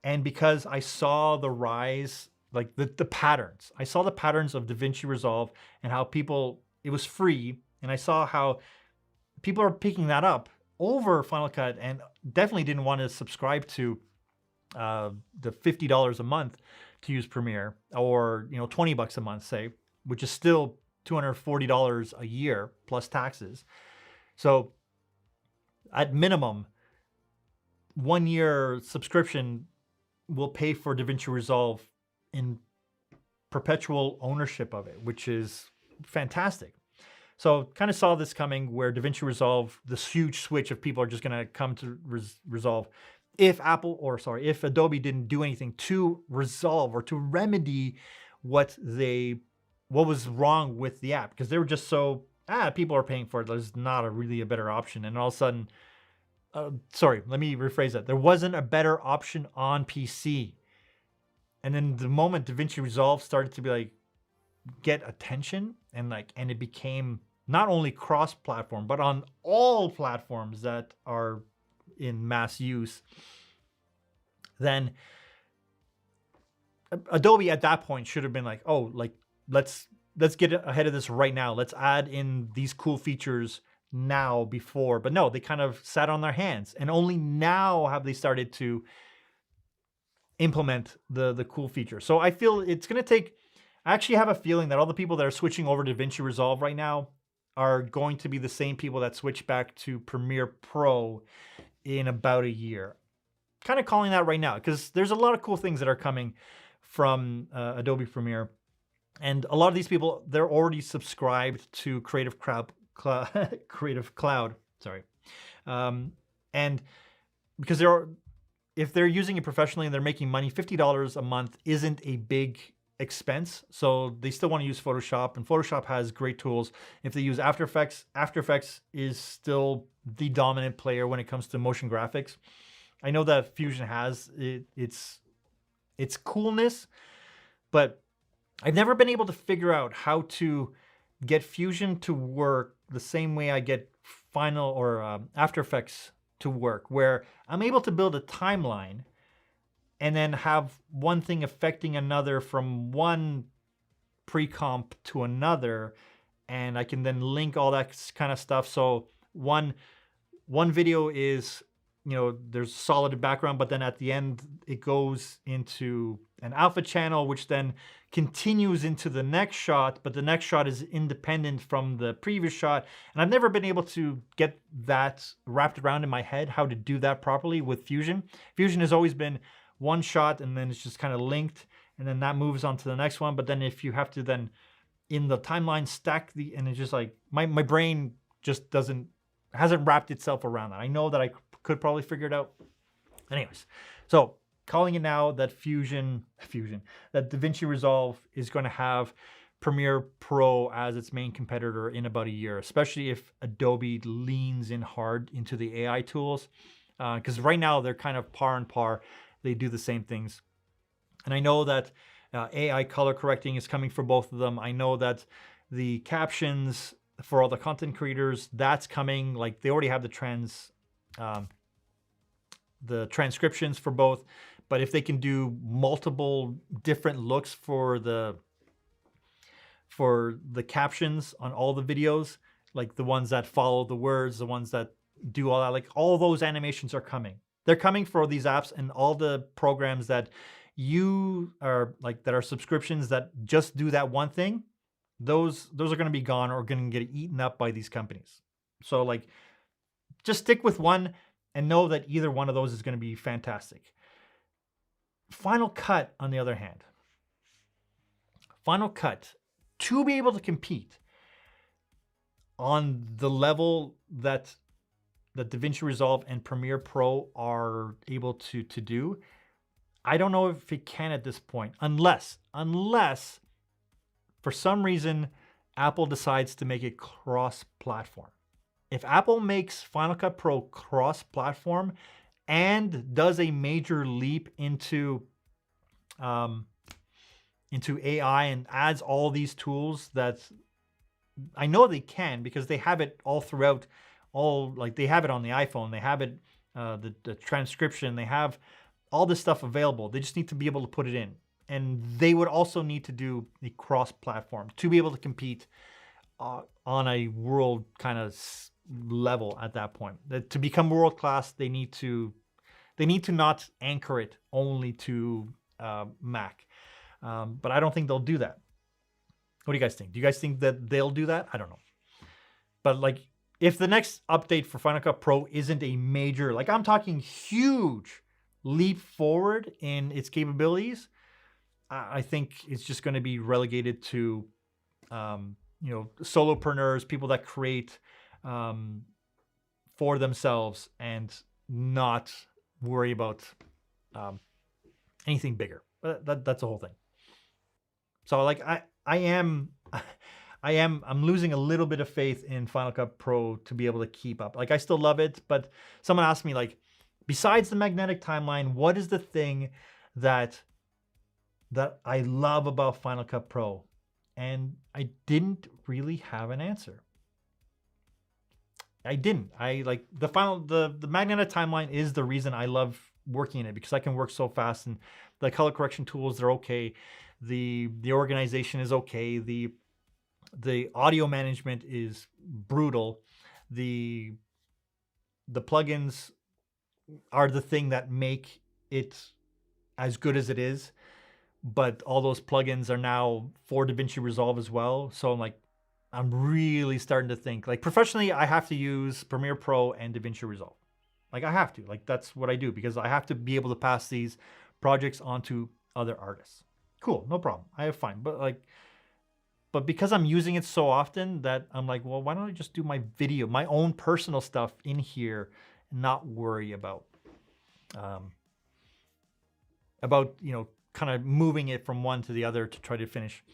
And because I saw the rise, like the patterns, I saw the patterns of DaVinci Resolve and how it was free. And I saw how people are picking that up over Final Cut and definitely didn't want to subscribe to the $50 a month to use Premiere, or $20 a month, say, which is still $240 a year plus taxes. So at minimum, 1 year subscription will pay for DaVinci Resolve in perpetual ownership of it, which is fantastic. So kind of saw this coming, where DaVinci Resolve, this huge switch of people are just going to come to Resolve. If Adobe didn't do anything to resolve or to remedy what was wrong with the app, because they were just so, people are paying for it, there's not really a better option. And all of a sudden, sorry, let me rephrase that. There wasn't a better option on PC. And then the moment DaVinci Resolve started to be like, get attention, and it became not only cross-platform, but on all platforms that are in mass use, then Adobe at that point should have been like, oh, let's get ahead of this right now. Let's add in these cool features now before. But no, they kind of sat on their hands, and only now have they started to implement the cool features. So I feel it's going to take, I actually have a feeling that all the people that are switching over to DaVinci Resolve right now are going to be the same people that switch back to Premiere Pro in about a year. Kind of calling that right now, because there's a lot of cool things that are coming from Adobe Premiere. And a lot of these people, they're already subscribed to Creative Cloud, sorry. And because if they're using it professionally and they're making money, $50 a month isn't a big expense. So they still want to use Photoshop, and Photoshop has great tools. If they use After Effects, After Effects is still the dominant player when it comes to motion graphics. I know that Fusion has its coolness, but I've never been able to figure out how to get Fusion to work the same way I get Final or After Effects to work, where I'm able to build a timeline and then have one thing affecting another from one pre-comp to another, and I can then link all that kind of stuff. So one video is, there's solid background, but then at the end it goes into an alpha channel, which then continues into the next shot, but the next shot is independent from the previous shot. And I've never been able to get that wrapped around in my head, how to do that properly with Fusion. Fusion has always been one shot, and then it's just kind of linked, and then that moves on to the next one. But then if you have to then in the timeline stack and it's just like, my brain just hasn't wrapped itself around that. I know that I could probably figure it out. Anyways, so calling it now that that DaVinci Resolve is going to have Premiere Pro as its main competitor in about a year, especially if Adobe leans in hard into the AI tools. Because right now they're kind of par and par. They do the same things. And I know that AI color correcting is coming for both of them. I know that the captions for all the content creators, that's coming. Like, they already have the transcriptions for both. But if they can do multiple different looks for the captions on all the videos, like the ones that follow the words, the ones that do all that, like all those animations are coming. They're coming for these apps, and all the programs that you are that are subscriptions that just do that one thing, those are going to be gone or going to get eaten up by these companies. So just stick with one and know that either one of those is going to be fantastic. Final Cut, on the other hand, Final Cut, to be able to compete on the level that DaVinci Resolve and Premiere Pro are able to do, I don't know if it can at this point, unless for some reason Apple decides to make it cross-platform. If Apple makes Final Cut Pro cross-platform and does a major leap into AI and adds all these tools that I know they can, because they have it all throughout. They have it on the iPhone, they have it, the transcription, they have all this stuff available. They just need to be able to put it in. And they would also need to do a cross-platform to be able to compete on a world kind of level at that point. To become world class, they need to not anchor it only to Mac. But I don't think they'll do that. What do you guys think? Do you guys think that they'll do that? I don't know. But like, if the next update for Final Cut Pro isn't a major, like I'm talking huge leap forward in its capabilities, I think it's just going to be relegated to, solopreneurs, people that create for themselves and not worry about anything bigger. That's the whole thing. So like I'm losing a little bit of faith in Final Cut Pro to be able to keep up. Like I still love it, but someone asked me like, besides the magnetic timeline, what is the thing that I love about Final Cut Pro? And I didn't really have an answer. I didn't. I like the magnetic timeline is the reason I love working in it, because I can work so fast, and the color correction tools, they're okay. The organization is okay. The audio management is brutal. The plugins are the thing that make it as good as it is, but all those plugins are now for DaVinci Resolve as well. So I'm really starting to think, like professionally, I have to use Premiere Pro and DaVinci Resolve. Like I have to, like that's what I do, because I have to be able to pass these projects onto other artists. Cool, no problem. I have fine. But because I'm using it so often that I'm like, well, why don't I just do my video, my own personal stuff in here, and not worry about kind of moving it from one to the other to try to finish.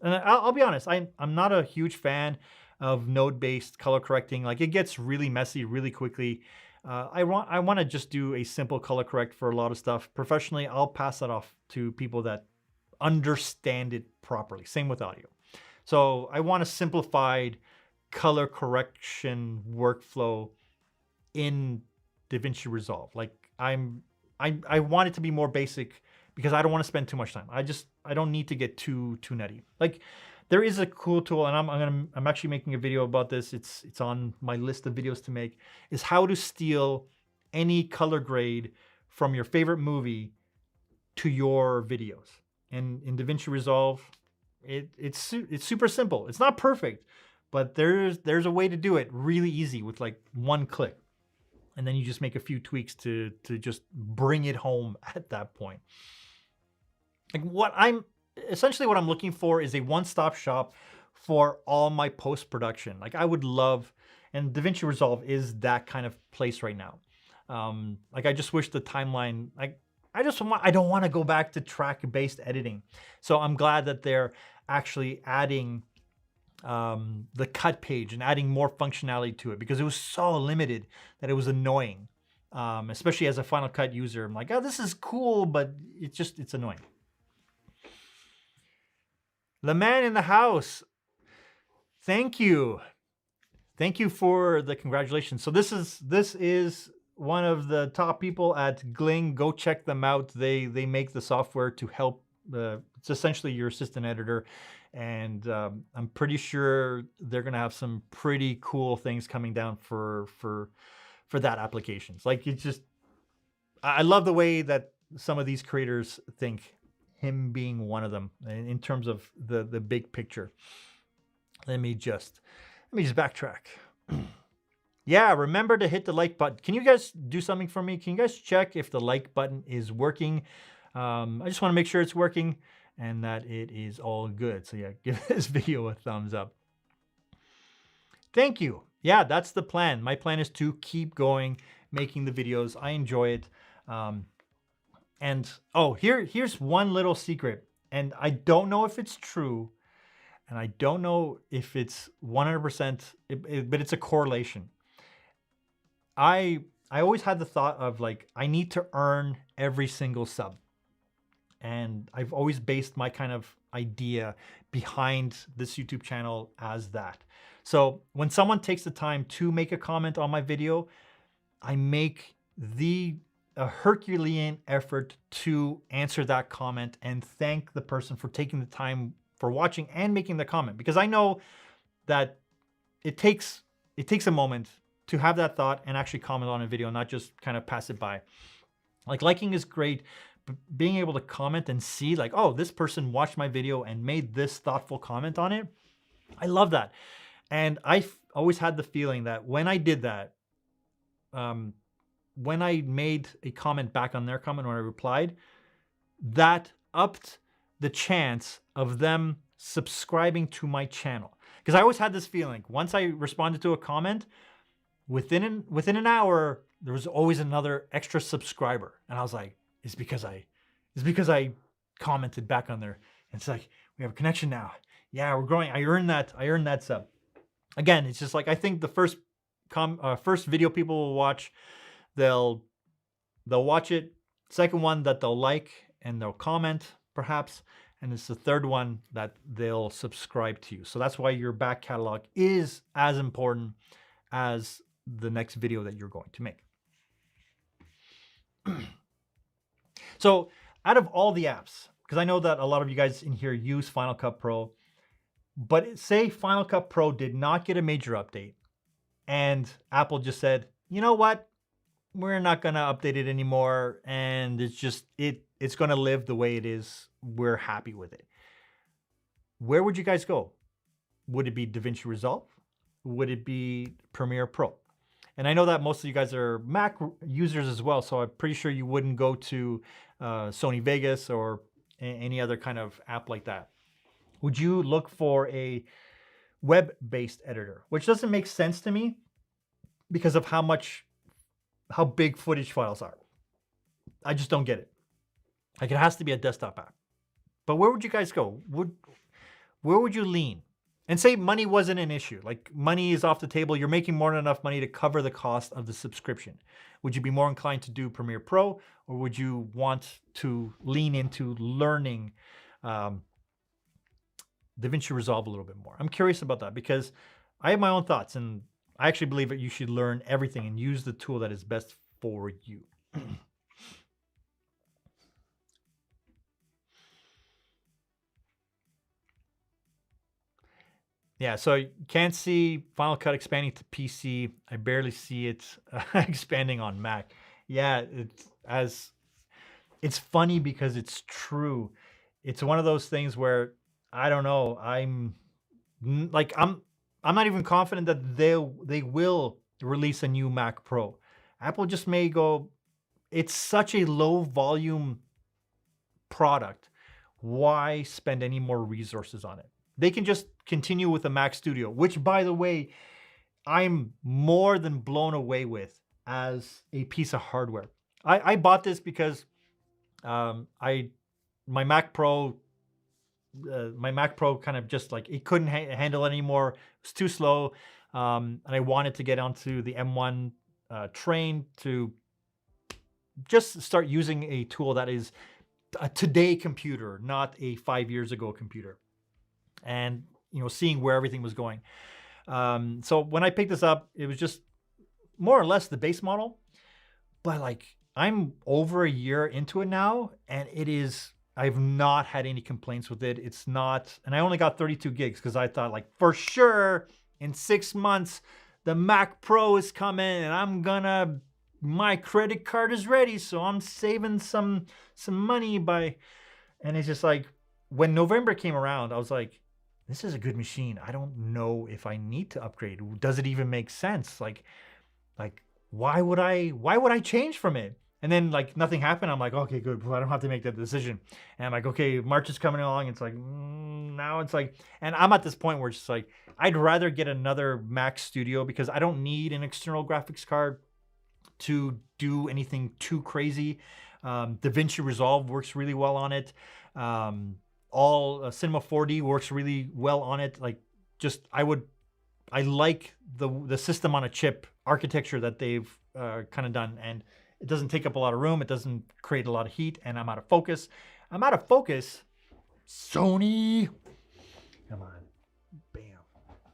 And I'll be honest, I'm not a huge fan of node-based color correcting. Like it gets really messy really quickly. I want to just do a simple color correct for a lot of stuff. Professionally, I'll pass that off to people that understand it properly. Same with audio. So I want a simplified color correction workflow in DaVinci Resolve. Like I want it to be more basic, because I don't want to spend too much time. I don't need to get too nutty. Like there is a cool tool, and I'm actually making a video about this. It's on my list of videos to make, is how to steal any color grade from your favorite movie to your videos. And in DaVinci Resolve, it's super simple. It's not perfect, but there's a way to do it really easy with like one click. And then you just make a few tweaks to just bring it home at that point. Like what I'm looking for is a one-stop shop for all my post-production. Like I would love, and DaVinci Resolve is that kind of place right now. Like I just wish the timeline, I don't want to go back to track-based editing. So I'm glad that they're actually adding the cut page and adding more functionality to it, because it was so limited that it was annoying. Especially as a Final Cut user, I'm like, oh, this is cool, but it's annoying. The man in the house, thank you. Thank you for the congratulations. So this is one of the top people at Gling. Go check them out. They make the software to help. It's essentially your assistant editor, and I'm pretty sure they're gonna have some pretty cool things coming down for that applications. Like I love the way that some of these creators think. Him being one of them in terms of the big picture. Let me just backtrack. Yeah, remember to hit the like button. Can you guys do something for me? Can you guys check if the like button is working? I just want to make sure it's working and that it is all good. So yeah, give this video a thumbs up. Thank you. Yeah, that's the plan. My plan is to keep going, making the videos. I enjoy it. And oh, here's one little secret, and I don't know if it's true, and I don't know if it's 100%, but it's a correlation. I always had the thought of like, I need to earn every single sub. And I've always based my kind of idea behind this YouTube channel as that. So when someone takes the time to make a comment on my video, I make a Herculean effort to answer that comment and thank the person for taking the time for watching and making the comment, because I know that it takes a moment to have that thought and actually comment on a video, not just kind of pass it by. Like liking is great, but being able to comment and see like, oh, this person watched my video and made this thoughtful comment on it. I love that. And I've always had the feeling that when I did that, when I made a comment back on their comment, when I replied, that upped the chance of them subscribing to my channel. Because I always had this feeling, once I responded to a comment, within an hour, there was always another extra subscriber. And I was like, it's because I commented back on there. And it's like, we have a connection now. Yeah, we're growing. I earned that sub. Again, it's just like, I think the first video people will watch, they'll watch it. Second one that they'll like and they'll comment perhaps. And it's the third one that they'll subscribe to you. So that's why your back catalog is as important as the next video that you're going to make. So out of all the apps, because I know that a lot of you guys in here use Final Cut Pro, but say Final Cut Pro did not get a major update and Apple just said, you know what, we're not going to update it anymore, and it's going to live the way it is. We're happy with it. Where would you guys go? Would it be DaVinci Resolve? Would it be Premiere Pro? And I know that most of you guys are Mac users as well, so I'm pretty sure you wouldn't go to Sony Vegas or any other kind of app like that. Would you look for a web-based editor? Which doesn't make sense to me because of how big footage files are. I just don't get it. Like, it has to be a desktop app. But where would you guys go? Where would you lean? And say money wasn't an issue. Like, money is off the table. You're making more than enough money to cover the cost of the subscription. Would you be more inclined to do Premiere Pro, or would you want to lean into learning DaVinci Resolve a little bit more? I'm curious about that because I have my own thoughts, and I actually believe that you should learn everything and use the tool that is best for you. Yeah, so you can't see Final Cut expanding to PC. I barely see it expanding on Mac. Yeah, it's funny because it's true. It's one of those things where I don't know. I'm not even confident that they will release a new Mac Pro. Apple just may go, it's such a low volume product. Why spend any more resources on it? They can just continue with the Mac Studio, which, by the way, I'm more than blown away with as a piece of hardware. I bought this because my Mac Pro kind of just like, it couldn't handle it anymore. It was too slow. And I wanted to get onto the M1 train to just start using a tool that is a today computer, not a 5 years ago computer. And, you know, seeing where everything was going. So when I picked this up, it was just more or less the base model. But like, I'm over a year into it now, and I've not had any complaints with it. It's not, and I only got 32 gigs because I thought, like, for sure in 6 months, the Mac Pro is coming and my credit card is ready. So I'm saving some money and it's just like, when November came around, I was like, this is a good machine. I don't know if I need to upgrade. Does it even make sense? Like why would I change from it? And then like nothing happened. I'm like, okay, good. Well, I don't have to make that decision. And I'm like, okay, March is coming along. It's like, now it's like, and I'm at this point where it's just like, I'd rather get another Mac Studio because I don't need an external graphics card to do anything too crazy. DaVinci Resolve works really well on it. Cinema 4D works really well on it. Like, just I like the system on a chip architecture that they've kind of done, and it doesn't take up a lot of room. It doesn't create a lot of heat, and I'm out of focus. Sony, come on, bam.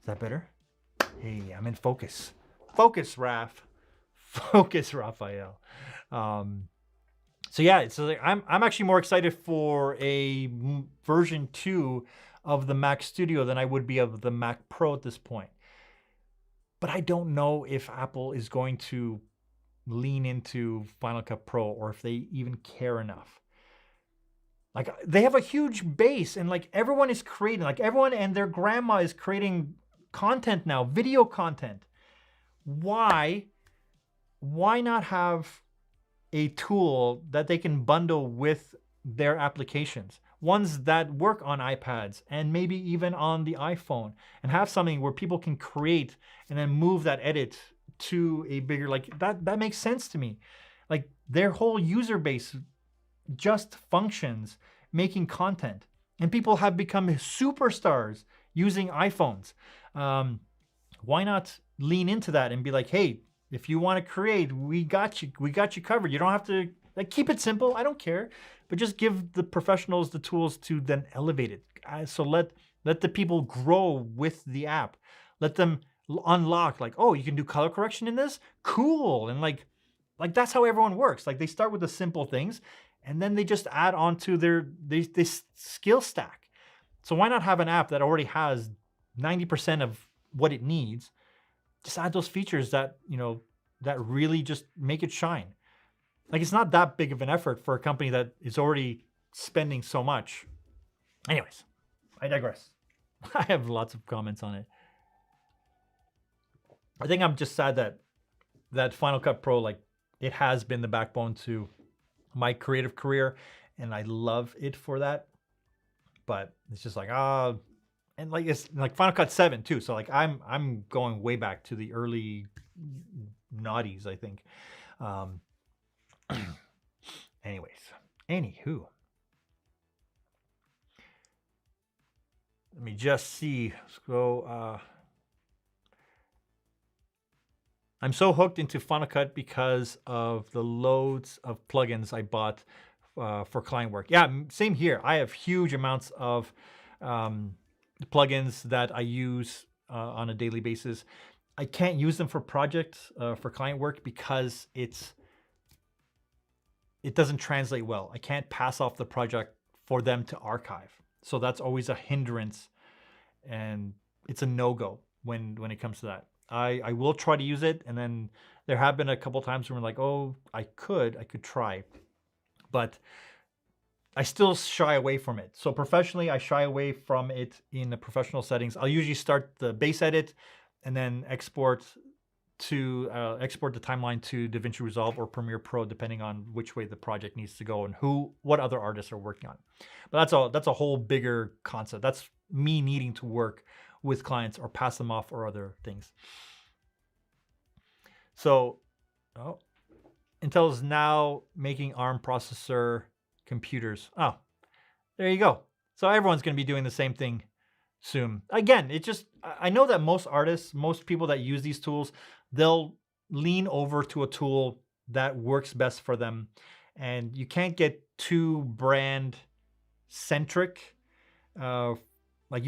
Is that better? Hey, I'm in focus. Focus, Raph. Focus, Raphael. So yeah, so like, I'm actually more excited for a version 2 of the Mac Studio than I would be of the Mac Pro at this point. But I don't know if Apple is going to lean into Final Cut Pro or if they even care enough. Like they have a huge base and like everyone is creating, like everyone and their grandma is creating content now, video content. Why not have a tool that they can bundle with their applications? Ones that work on iPads and maybe even on the iPhone, and have something where people can create and then move that edit to a bigger, like that makes sense to me. Like their whole user base just functions making content, and people have become superstars using iPhones. Why not lean into that and be like, hey, if you want to create, we got you covered. You don't have to, like, keep it simple. I don't care, but just give the professionals the tools to then elevate it. So let the people grow with the app. Let them unlock, like, oh, you can do color correction in this? Cool. And like that's how everyone works. Like they start with the simple things and then they just add on to their skill stack. So why not have an app that already has 90% of what it needs? Just add those features that, you know, that really just make it shine. Like it's not that big of an effort for a company that is already spending so much. Anyways, I digress. I have lots of comments on it. I think I'm just sad that Final Cut Pro, like, it has been the backbone to my creative career, and I love it for that. But it's just like, and like it's like Final Cut 7 too. So like I'm going way back to the early noughties, I think. Anyways, anywho, let me just see. Let's go. I'm so hooked into Final Cut because of the loads of plugins I bought for client work. Yeah, same here. I have huge amounts of plugins that I use on a daily basis. I can't use them for projects, for client work, because it doesn't translate well. I can't pass off the project for them to archive. So that's always a hindrance, and it's a no-go when it comes to that. I will try to use it, and then there have been a couple times when we're like, oh, I could try, but I still shy away from it. So professionally, I shy away from it in the professional settings. I'll usually start the base edit and then export the timeline to DaVinci Resolve or Premiere Pro, depending on which way the project needs to go and what other artists are working on. But that's a whole bigger concept. That's me needing to work with clients or pass them off or other things. So, Intel is now making ARM processor computers. Oh, there you go. So everyone's going to be doing the same thing soon. Again, I know that most artists, most people that use these tools, they'll lean over to a tool that works best for them. And you can't get too brand centric. Like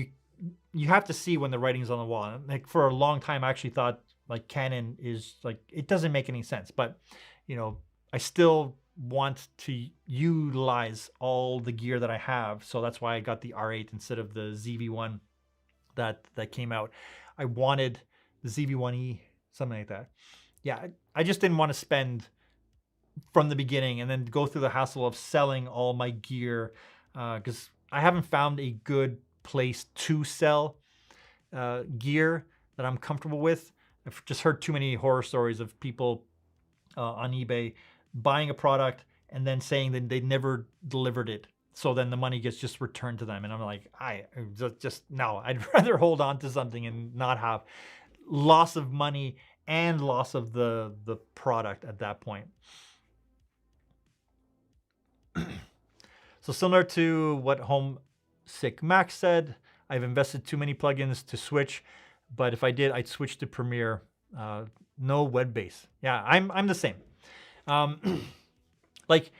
you have to see when the writing's on the wall. Like for a long time, I actually thought like Canon is like, it doesn't make any sense, but you know, I still want to utilize all the gear that I have. So that's why I got the R8 instead of the ZV-1 that came out. I wanted the ZV-1E, something like that. Yeah, I just didn't want to spend from the beginning and then go through the hassle of selling all my gear, because I haven't found a good place to sell gear that I'm comfortable with. I've just heard too many horror stories of people on eBay buying a product and then saying that they never delivered it. So then the money gets just returned to them. And I'm like, no, I'd rather hold on to something and not have loss of money and loss of the product at that point. So similar to what Homesick Max said, I've invested too many plugins to switch, but if I did, I'd switch to Premiere. No web base. Yeah, I'm the same. Like,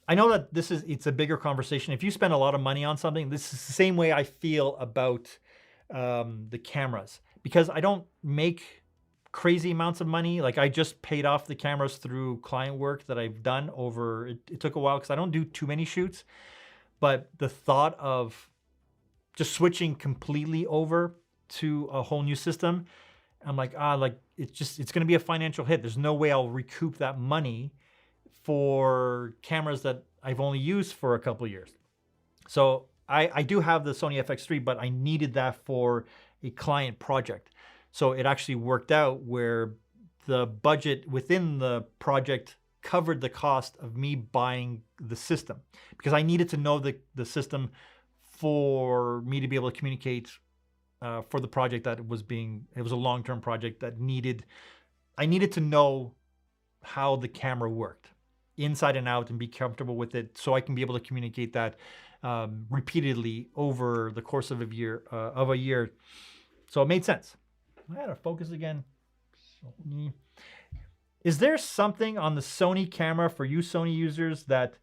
I know that it's a bigger conversation. If you spend a lot of money on something, this is the same way I feel about the cameras, because I don't make crazy amounts of money. Like I just paid off the cameras through client work that I've done over, it took a while because I don't do too many shoots, but the thought of just switching completely over to a whole new system, I'm like, like it's going to be a financial hit. There's no way I'll recoup that money for cameras that I've only used for a couple of years. So I do have the Sony FX3, but I needed that for a client project. So it actually worked out where the budget within the project covered the cost of me buying the system, because I needed to know the system for me to be able to communicate for the project that it was a long-term project that I needed to know how the camera worked inside and out and be comfortable with it, so I can be able to communicate that repeatedly over the course of a year. So it made sense. I had to focus again. Sony. Is there something on the Sony camera for you Sony users that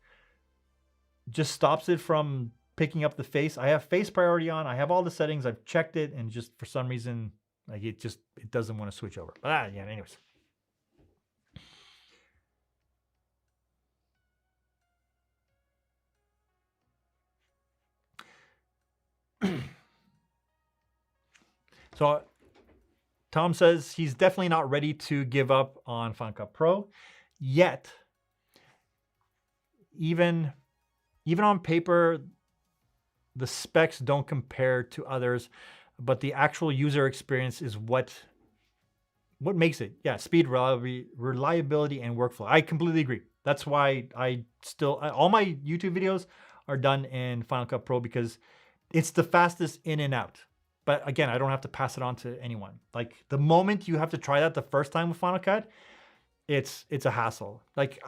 just stops it from picking up the face? I have face priority on. I have all the settings. I've checked it, and just for some reason, like it doesn't want to switch over. But yeah, anyways. So Tom says he's definitely not ready to give up on Final Cut Pro yet. Even on paper, the specs don't compare to others, but the actual user experience is what makes it. Yeah, speed, reliability, and workflow. I completely agree. That's why all my YouTube videos are done in Final Cut Pro, because it's the fastest in and out. But again, I don't have to pass it on to anyone. Like the moment you have to try that the first time with Final Cut, it's a hassle. Like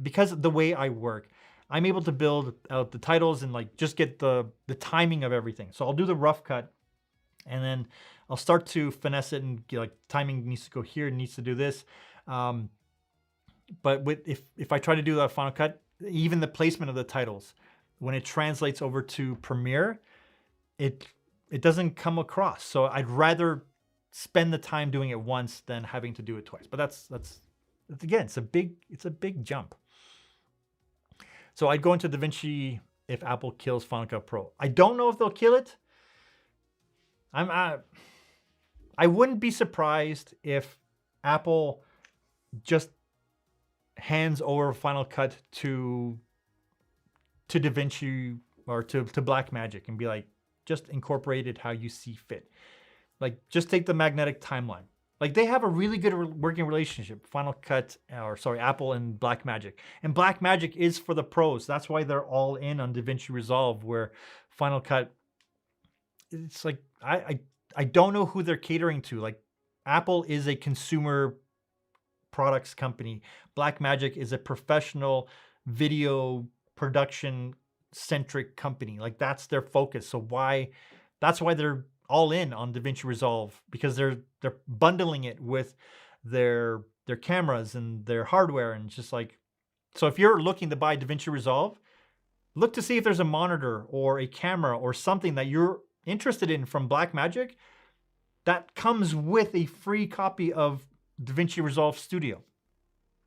because of the way I work, I'm able to build out the titles and like just get the timing of everything. So I'll do the rough cut, and then I'll start to finesse it and like timing needs to go here, needs to do this. But if I try to do that Final Cut, even the placement of the titles, when it translates over to Premiere, it doesn't come across. So I'd rather spend the time doing it once than having to do it twice. But that's again, it's a big jump. So I'd go into DaVinci if Apple kills Final Cut Pro. I don't know if they'll kill it. I wouldn't be surprised if Apple just hands over Final Cut to DaVinci or to Blackmagic and be like, just incorporate it how you see fit. Like, just take the magnetic timeline. Like, they have a really good working relationship, Apple and Blackmagic. And Blackmagic is for the pros. That's why they're all in on DaVinci Resolve, where Final Cut, it's like, I don't know who they're catering to. Like, Apple is a consumer products company. Blackmagic is a professional video production centric company. Like, that's their focus. So that's why they're all in on DaVinci Resolve, because they're bundling it with their cameras and their hardware. And just like, so if you're looking to buy DaVinci Resolve, look to see if there's a monitor or a camera or something that you're interested in from Blackmagic that comes with a free copy of DaVinci Resolve Studio.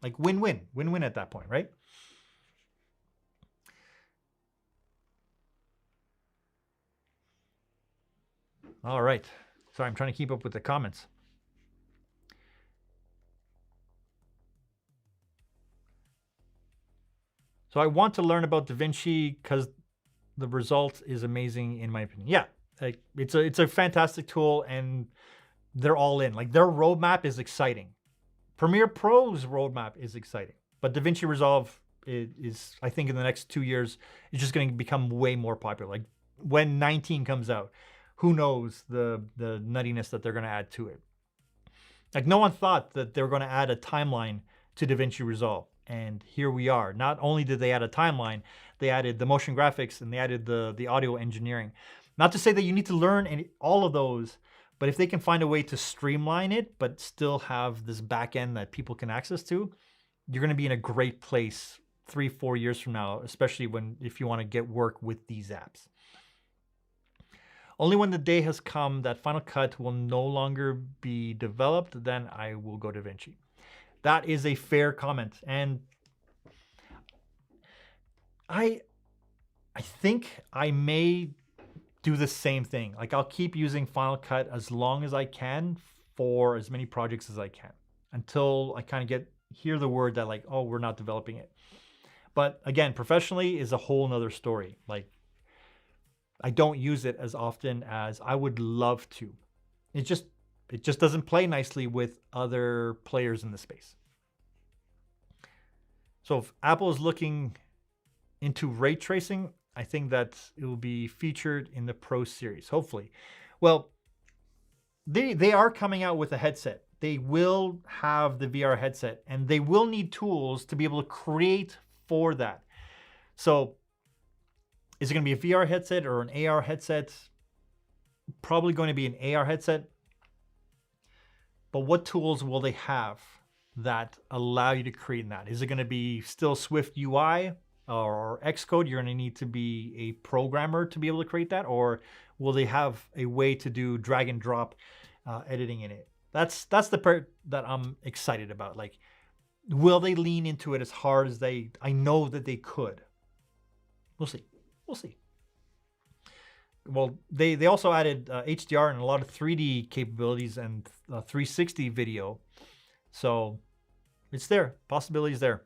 Like, win-win at that point, right? All right. Sorry, I'm trying to keep up with the comments. So I want to learn about DaVinci because the result is amazing in my opinion. Yeah, like it's a fantastic tool, and they're all in. Like, their roadmap is exciting. Premiere Pro's roadmap is exciting, but DaVinci Resolve is I think in the next 2 years, it's just going to become way more popular. Like, when 19 comes out, who knows the nuttiness that they're going to add to it. Like, no one thought that they were going to add a timeline to DaVinci Resolve. And here we are. Not only did they add a timeline, they added the motion graphics and they added the audio engineering. Not to say that you need to learn all of those, but if they can find a way to streamline it, but still have this back end that people can access to, you're going to be in a great place 3-4 years from now, especially if you want to get work with these apps. Only when the day has come that Final Cut will no longer be developed, then I will go DaVinci. That is a fair comment. And I think I may do the same thing. Like I'll keep using Final Cut as long as I can for as many projects as I can until I kind of hear the word that like, oh, we're not developing it. But again, professionally is a whole nother story. Like I don't use it as often as I would love to. It just doesn't play nicely with other players in the space. So if Apple is looking into ray tracing, I think that it will be featured in the Pro series, hopefully. Well, they are coming out with a headset. They will have the VR headset, and they will need tools to be able to create for that. So is it going to be a VR headset or an AR headset? Probably going to be an AR headset. But what tools will they have that allow you to create that? Is it going to be still Swift UI or Xcode? You're going to need to be a programmer to be able to create that, or will they have a way to do drag and drop editing in it? That's the part that I'm excited about. Like, will they lean into it as hard as I know that they could? We'll see. We'll see. Well, they also added HDR and a lot of 3D capabilities and 360 video. So it's there. Possibilities there.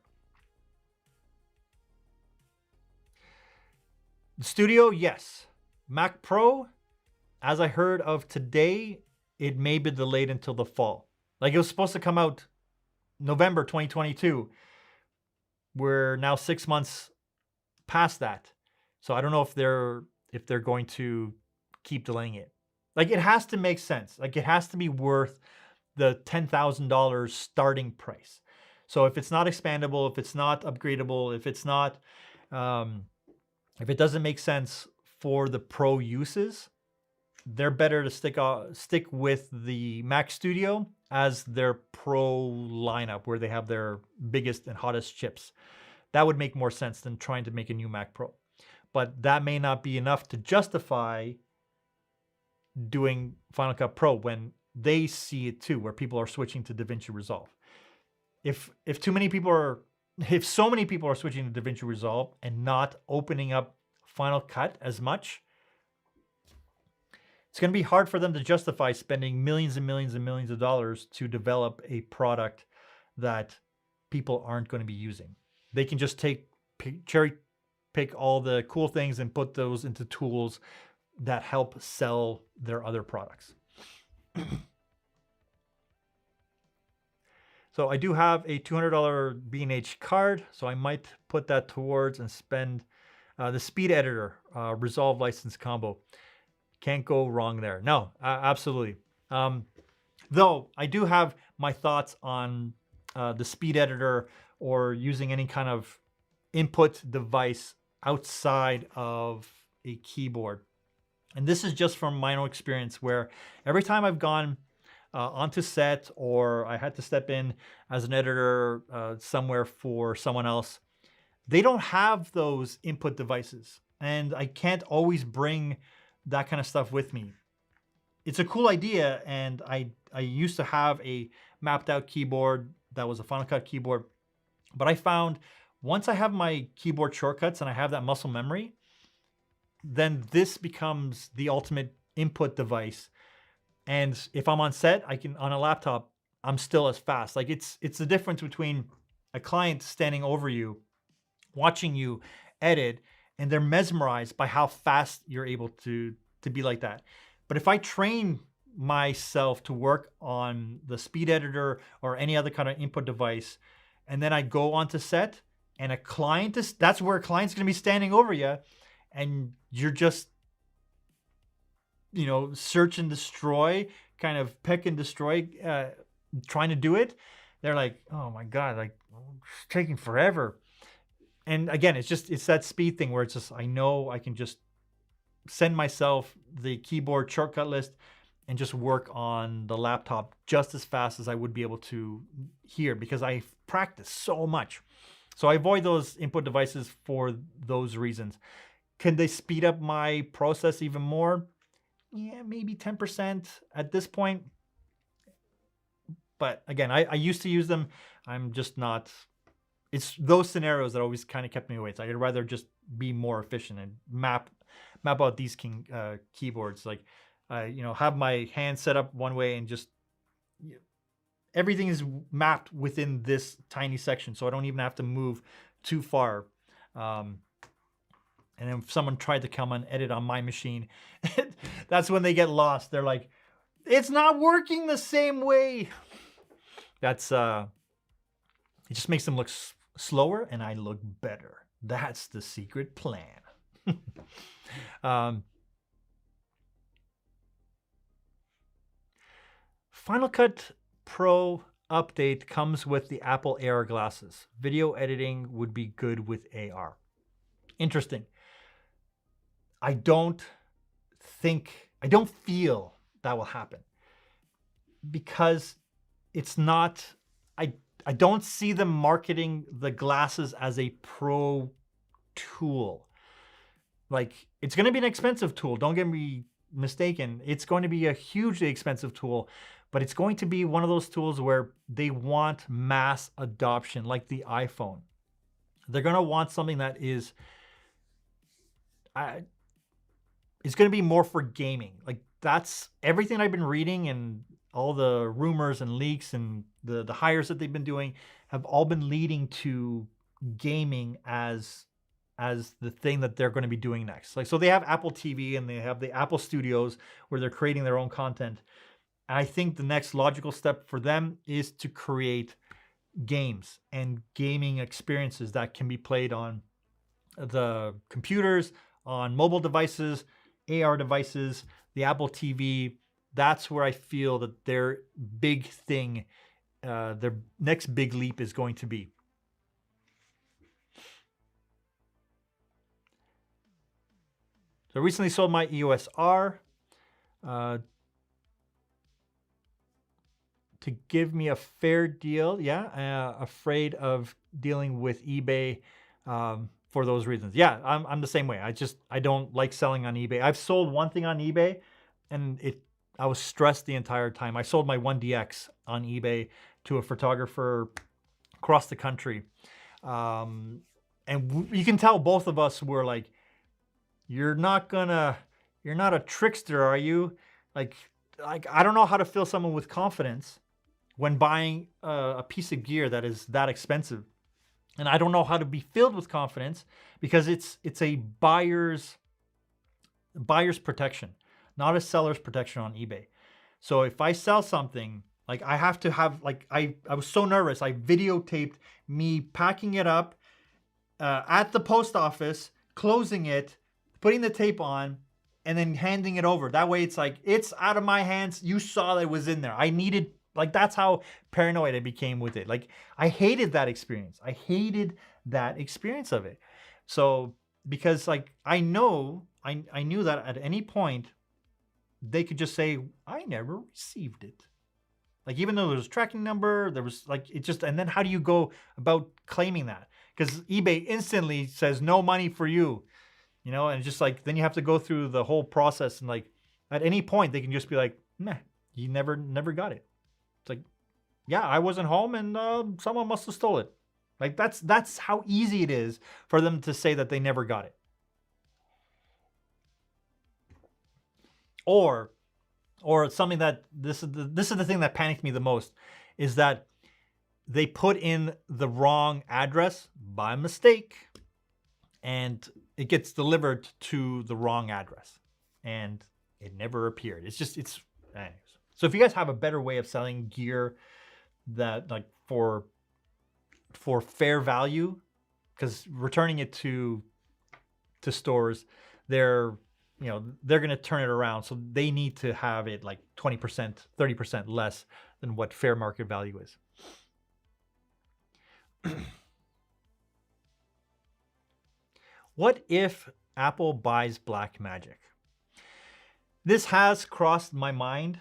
The Studio, yes. Mac Pro, as I heard of today, it may be delayed until the fall. Like it was supposed to come out November 2022. We're now 6 months past that. So I don't know if they're going to keep delaying it. Like it has to make sense. Like it has to be worth the $10,000 starting price. So if it's not expandable, if it's not upgradable, if it's not, if it doesn't make sense for the pro uses, they're better to stick with the Mac Studio as their pro lineup where they have their biggest and hottest chips. That would make more sense than trying to make a new Mac Pro. But that may not be enough to justify doing Final Cut Pro when they see it too, where people are switching to DaVinci Resolve. If so many people are switching to DaVinci Resolve and not opening up Final Cut as much, it's going to be hard for them to justify spending millions and millions and millions of dollars to develop a product that people aren't going to be using. They can just cherry pick all the cool things and put those into tools that help sell their other products. So I do have a $200 B&H card, so I might put that towards and spend the Speed Editor Resolve license combo. Can't go wrong there. No, absolutely. Though I do have my thoughts on the Speed Editor or using any kind of input device outside of a keyboard. And this is just from my own experience where every time I've gone onto set or I had to step in as an editor somewhere for someone else, they don't have those input devices. And I can't always bring that kind of stuff with me. It's a cool idea, and I used to have a mapped out keyboard that was a Final Cut keyboard, but I found once I have my keyboard shortcuts and I have that muscle memory, then this becomes the ultimate input device. And if I'm on set, on a laptop, I'm still as fast. Like it's the difference between a client standing over you, watching you edit, and they're mesmerized by how fast you're able to be like that. But if I train myself to work on the Speed Editor or any other kind of input device, and then I go onto set and that's where a client's gonna be standing over you, and you're just, search and destroy, kind of pick and destroy, trying to do it. They're like, oh my God, like it's taking forever. And again, it's that speed thing where it's just, I know I can just send myself the keyboard shortcut list and just work on the laptop just as fast as I would be able to here because I practice so much. So I avoid those input devices for those reasons. Can they speed up my process even more? Yeah, maybe 10% at this point. But again, I used to use them. I'm just not. It's those scenarios that always kind of kept me away. So I'd rather just be more efficient and map map out these keyboards. Like, have my hand set up one way and just everything is mapped within this tiny section, so I don't even have to move too far. And then if someone tried to come and edit on my machine, that's when they get lost. They're like, it's not working the same way. That's it just makes them look slower and I look better. That's the secret plan. Final Cut Pro update comes with the Apple AR glasses. Video editing would be good with AR. Interesting. I don't feel that will happen because it's not, I don't see them marketing the glasses as a pro tool. Like, it's going to be an expensive tool. Don't get me mistaken. It's going to be a hugely expensive tool, but it's going to be one of those tools where they want mass adoption, like the iPhone. They're going to want something that is, it's going to be more for gaming. Like, that's everything I've been reading, and all the rumors and leaks and the hires that they've been doing have all been leading to gaming as the thing that they're going to be doing next. Like, so they have Apple TV and they have the Apple Studios where they're creating their own content. And I think the next logical step for them is to create games and gaming experiences that can be played on the computers, on mobile devices, AR devices, the Apple TV. That's where I feel that their big thing, their next big leap is going to be. So I recently sold my EOS R to give me a fair deal. Yeah, afraid of dealing with eBay for those reasons. Yeah, I'm the same way. I don't like selling on eBay. I've sold one thing on eBay, and I was stressed the entire time. I sold my 1DX on eBay to a photographer across the country. And you can tell both of us were like, you're not a trickster, are you? Like I don't know how to fill someone with confidence when buying a piece of gear that is that expensive. And I don't know how to be filled with confidence because it's a buyer's protection, not a seller's protection on eBay. So if I sell something, like I have to have, like I was so nervous. I videotaped me packing it up at the post office, closing it, putting the tape on, and then handing it over. That way it's like, it's out of my hands. You saw that it was in there. I needed, like, that's how paranoid I became with it. Like, I hated that experience. I hated that experience of it. So, because like, I knew that at any point, they could just say, I never received it. Like, even though there was a tracking number, there was like, it just, and then how do you go about claiming that? Because eBay instantly says no money for you, and just like, then you have to go through the whole process. And like, at any point they can just be like, nah, you never got it. It's like, yeah, I wasn't home and someone must have stole it. Like, that's how easy it is for them to say that they never got it. Or something that this is the thing that panicked me the most, is that they put in the wrong address by mistake and it gets delivered to the wrong address and it never appeared. Anyways. So if you guys have a better way of selling gear that, like, for fair value, because returning it to stores, they're going to turn it around. So they need to have it like 20%, 30% less than what fair market value is. What if Apple buys Blackmagic? This has crossed my mind,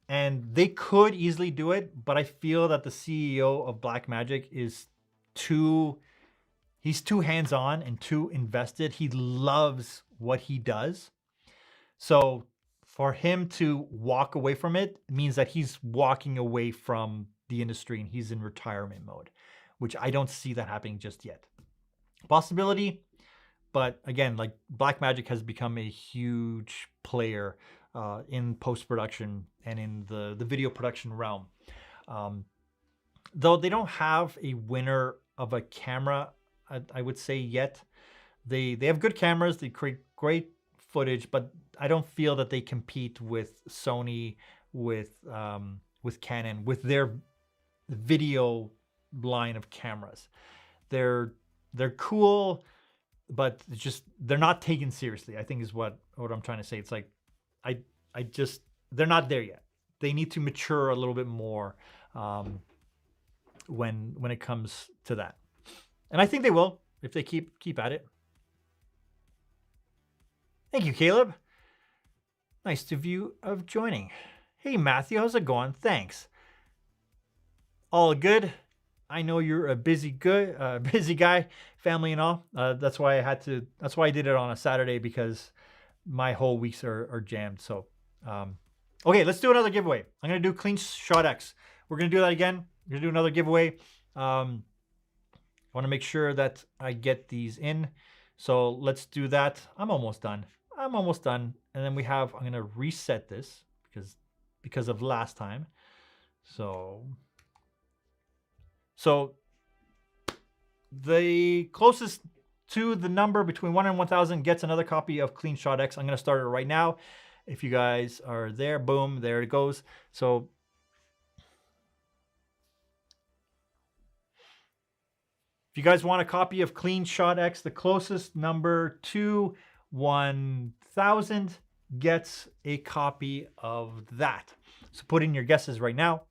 and they could easily do it, but I feel that the CEO of Blackmagic is he's too hands-on and too invested. He loves what he does. So for him to walk away from it means that he's walking away from the industry and he's in retirement mode, which I don't see that happening just yet. Possibility, But again, like Blackmagic has become a huge player in post-production and in the video production realm. Though they don't have a winner of a camera, I would say yet. They have good cameras, they create great footage, but I don't feel that they compete with Sony, with Canon, with their video line of cameras. They're cool, but it's just they're not taken seriously, I think is what I'm trying to say. It's like I just they're not there yet. They need to mature a little bit more when it comes to that. And I think they will if they keep at it. Thank you, Caleb. Nice of you of joining. Hey, Matthew, how's it going? Thanks. All good. I know you're a busy guy, family and all. That's why I did it on a Saturday, because my whole weeks are jammed. So, okay, let's do another giveaway. I'm gonna do Clean Shot X. We're gonna do that again. We're gonna do another giveaway. I want to make sure that I get these in. So let's do that. I'm almost done. And then I'm gonna reset this because of last time. So the closest to the number between 1 and 1,000 gets another copy of Clean Shot X. I'm gonna start it right now. If you guys are there, boom, there it goes. So if you guys want a copy of Clean Shot X, the closest number to 1,000 gets a copy of that. So put in your guesses right now.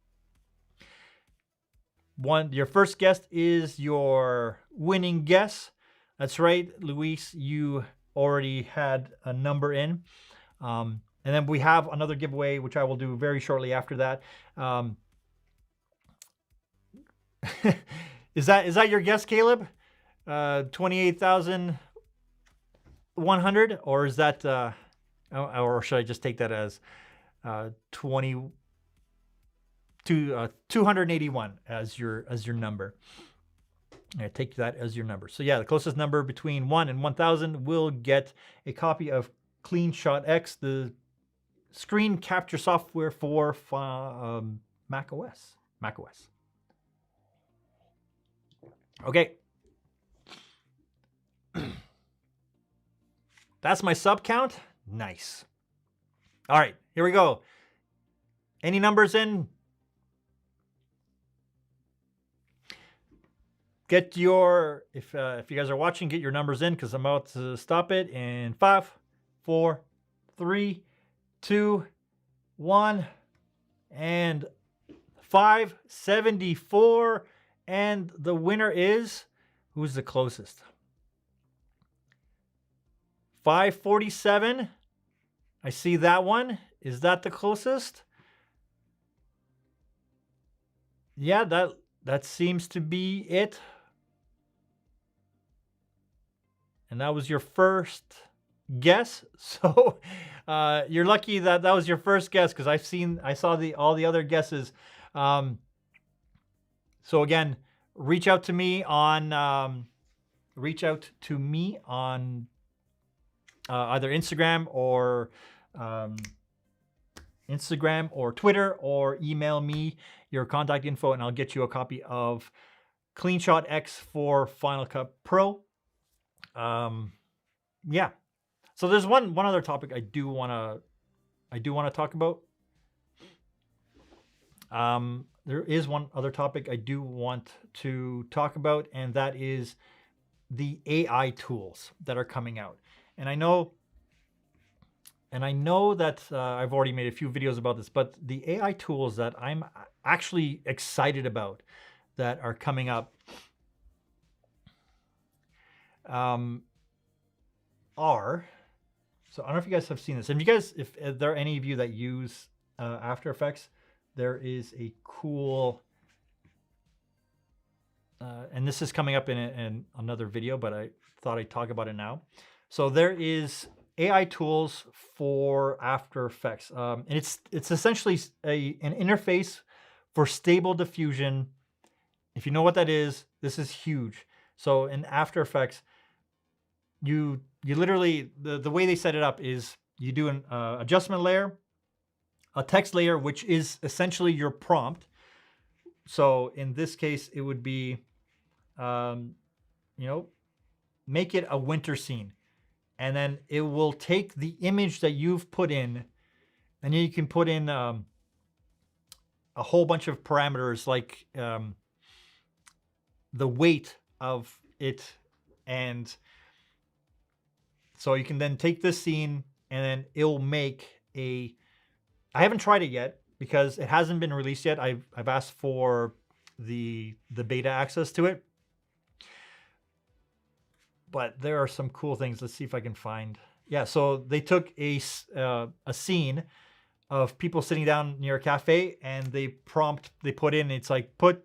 Your first guess is your winning guess. That's right, Luis, you already had a number in. And then we have another giveaway, which I will do very shortly after that. Is that your guess, Caleb? 28,100, or is that or should I just take that as 281 as your number? I take that as your number. So yeah, the closest number between 1 and 1,000 will get a copy of Clean Shot X, the screen capture software for Mac OS. Okay. That's my sub count. Nice. All right, here we go. Any numbers in? Get your, if you guys are watching, get your numbers in, because I'm about to stop it in 5, 4, 3, 2, 1, and 574. And the winner is, who's the closest? 547. I see that one. Is that the closest? Yeah, that seems to be it. And that was your first guess. So you're lucky that was your first guess, because I saw all the other guesses. So again, reach out to me on either Instagram or Twitter, or email me your contact info, and I'll get you a copy of Clean Shot X for Final Cut Pro. Yeah. So there's one other topic I do want to talk about. There is one other topic I do want to talk about, and that is the AI tools that are coming out. And I know that I've already made a few videos about this, but the AI tools that I'm actually excited about that are coming up are, so I don't know if you guys have seen this. And if there are any of you that use After Effects, there is a cool, and this is coming up in another video, but I thought I'd talk about it now. So there is AI tools for After Effects, and it's essentially an interface for stable diffusion. If you know what that is, this is huge. So in After Effects, you literally, the way they set it up is you do an adjustment layer, a text layer, which is essentially your prompt. So in this case, it would be, you know, make it a winter scene. And then it will take the image that you've put in, and you can put in a whole bunch of parameters like the weight of it. And so you can then take this scene and then it'll make a, I haven't tried it yet because it hasn't been released yet. I've asked for the beta access to it. But there are some cool things. Let's see if I can find. Yeah, so they took a scene of people sitting down near a cafe, and they put in, it's like, put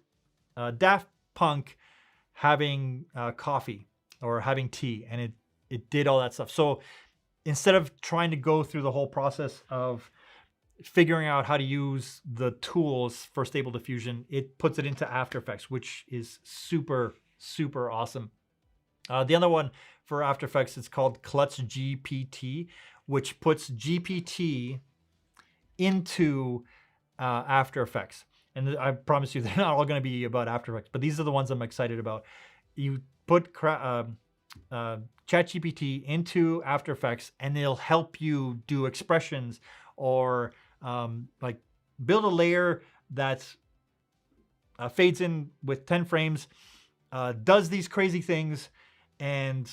Daft Punk having coffee or having tea, and it did all that stuff. So instead of trying to go through the whole process of figuring out how to use the tools for Stable Diffusion, it puts it into After Effects, which is super, super awesome. The other one for After Effects is called Klutz GPT, which puts GPT into After Effects. And I promise you, they're not all going to be about After Effects, but these are the ones I'm excited about. You put ChatGPT into After Effects, and it'll help you do expressions or like build a layer that fades in with 10 frames, does these crazy things, and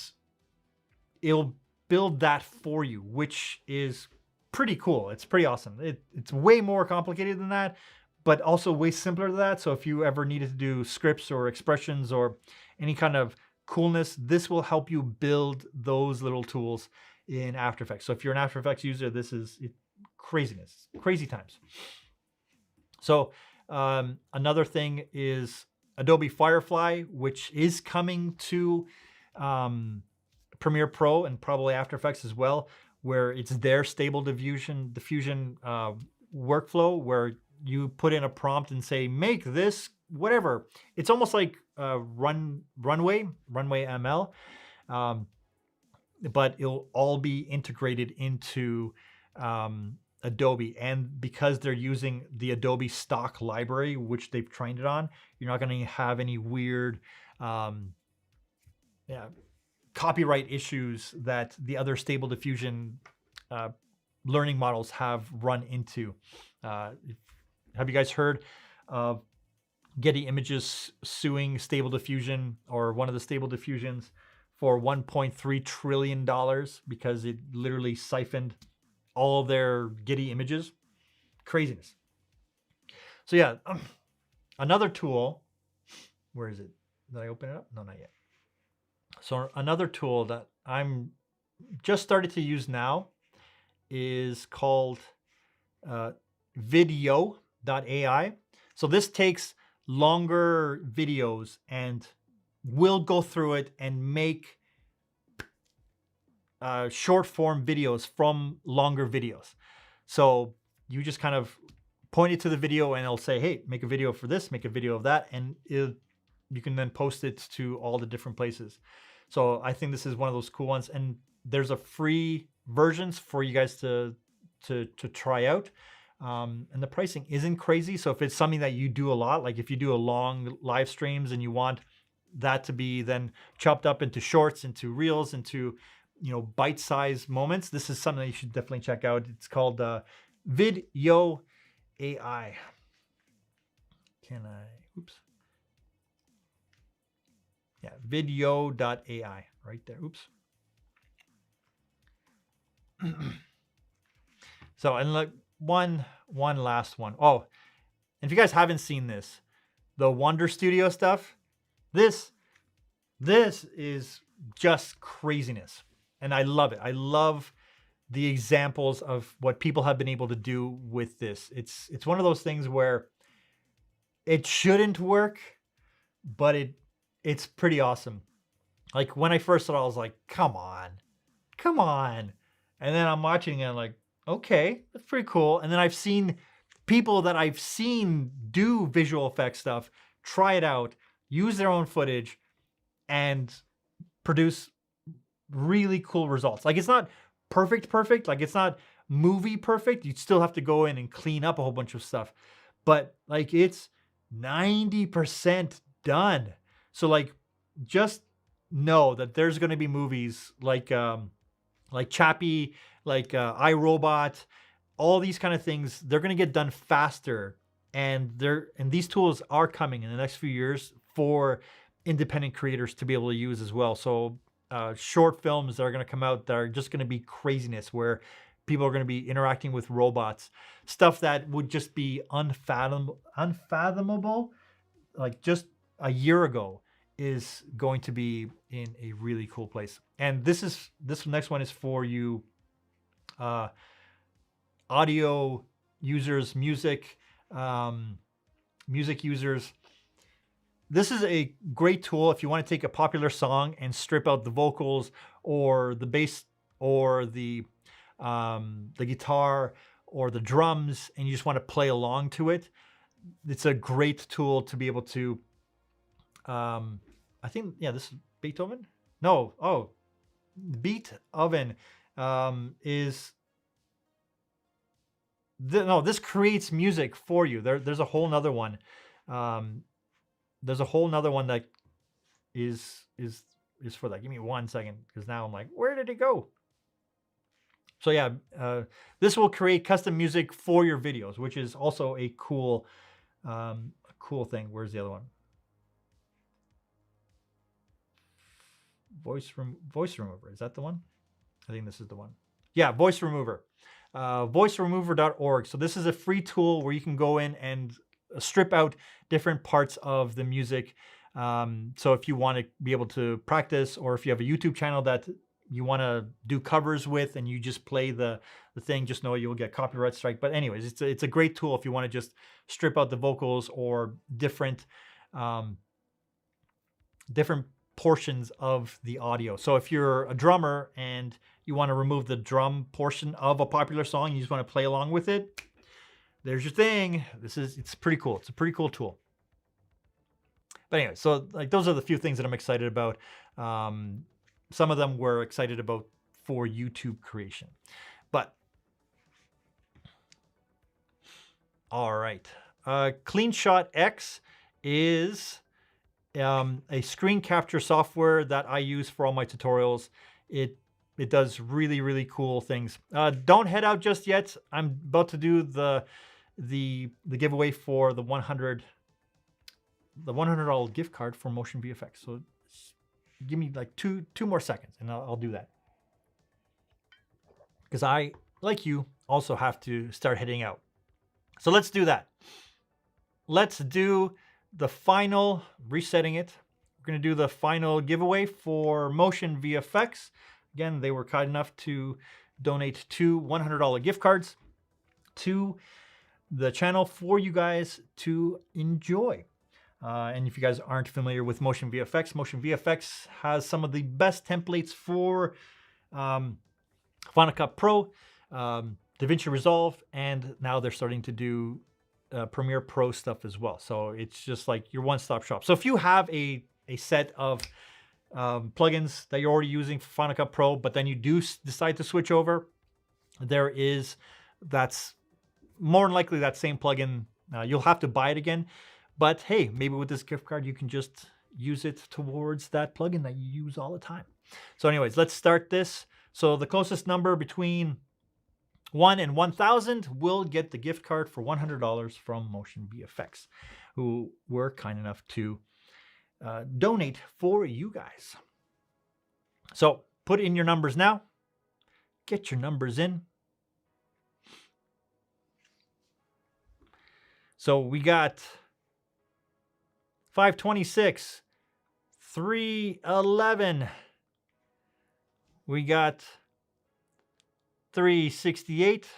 it'll build that for you, which is pretty cool. It's pretty awesome. It's way more complicated than that, but also way simpler than that. So if you ever needed to do scripts or expressions or any kind of coolness, this will help you build those little tools in After Effects. So if you're an After Effects user, this is craziness, crazy times. So another thing is Adobe Firefly, which is coming to Premiere Pro and probably After Effects as well, where it's their Stable Diffusion workflow, where you put in a prompt and say, make this whatever. It's almost like Runway ML, but it'll all be integrated into Adobe. And because they're using the Adobe stock library, which they've trained it on, you're not going to have any weird copyright issues that the other Stable Diffusion learning models have run into. Have you guys heard of Getty Images suing Stable Diffusion, or one of the Stable Diffusions, for $1.3 trillion because it literally siphoned all of their Getty images? Craziness. So yeah, another tool, where is it? Did I open it up? No, not yet. So another tool that I'm just started to use now is called video.ai. So this takes longer videos and will go through it and make short form videos from longer videos. So you just kind of point it to the video and it'll say, hey, make a video for this, make a video of that. And you can then post it to all the different places. So I think this is one of those cool ones. And there's a free versions for you guys to try out. And the pricing isn't crazy. So if it's something that you do a lot, like if you do a long live streams and you want that to be then chopped up into shorts, into reels, into, you know, bite-sized moments, this is something that you should definitely check out. It's called Video AI. Can I, oops. Yeah, video.ai right there. Oops. So, and look, one last one. Oh, and if you guys haven't seen this, the Wonder Studio stuff, this is just craziness. And I love it. I love the examples of what people have been able to do with this. It's one of those things where it shouldn't work, but it's pretty awesome. Like when I first saw it, I was like, come on. And then I'm watching it and I'm like, okay, that's pretty cool. And then I've seen people that I've seen do visual effects stuff, try it out, use their own footage, and produce really cool results. Like, it's not perfect. Like, it's not movie perfect. You'd still have to go in and clean up a whole bunch of stuff. But like, it's 90% done. So like, just know that there's going to be movies like Chappie, like iRobot, all these kind of things. They're going to get done faster, and these tools are coming in the next few years for independent creators to be able to use as well. So short films that are going to come out that are just going to be craziness, where people are going to be interacting with robots, stuff that would just be unfathomable like just a year ago, is going to be in a really cool place. And this next one is for you audio users, music users. This is a great tool if you want to take a popular song and strip out the vocals or the bass or the guitar or the drums, and you just want to play along to it. It's a great tool to be able to, I think, yeah, this is Beethoven? No, oh, Beethoven this creates music for you. There's a whole nother one. There's a whole nother one that is for that. Give me 1 second, because now I'm like, where did it go? So yeah, this will create custom music for your videos, which is also a cool thing. Where's the other one? Voice Remover. Is that the one? I think this is the one. Yeah, Voice Remover. Voiceremover.org. So this is a free tool where you can go in and strip out different parts of the music. So if you want to be able to practice, or if you have a YouTube channel that you want to do covers with and you just play the thing, just know you'll get copyright strike. But anyways, it's a great tool if you want to just strip out the vocals or different portions of the audio. So if you're a drummer and you want to remove the drum portion of a popular song, you just want to play along with it, there's your thing. It's pretty cool. It's a pretty cool tool. But anyway, so like, those are the few things that I'm excited about. Some of them we're excited about for YouTube creation. But all right, CleanShot X is a screen capture software that I use for all my tutorials. It does really, really cool things. Don't head out just yet. I'm about to do the giveaway for the $100 gift card for Motion VFX. So give me like two more seconds and I'll do that. Because I, like you, also have to start heading out. So let's do that. Let's do the final, resetting it. We're going to do the final giveaway for Motion VFX. Again, they were kind enough to donate 2 $100 gift cards to the channel for you guys to enjoy. And if you guys aren't familiar with Motion VFX has some of the best templates for Final Cut Pro, DaVinci Resolve, and now they're starting to do Premiere Pro stuff as well. So it's just like your one-stop shop. So if you have a set of plugins that you're already using for Final Cut Pro, but then you do decide to switch over, that's more than likely that same plugin. You'll have to buy it again, but hey, maybe with this gift card, you can just use it towards that plugin that you use all the time. So anyways, let's start this. So the closest number between 1 and 1,000 will get the gift card for $100 from Motion VFX, who were kind enough to donate for you guys. So put in your numbers now. Get your numbers in. So we got 526, 311. We got 368.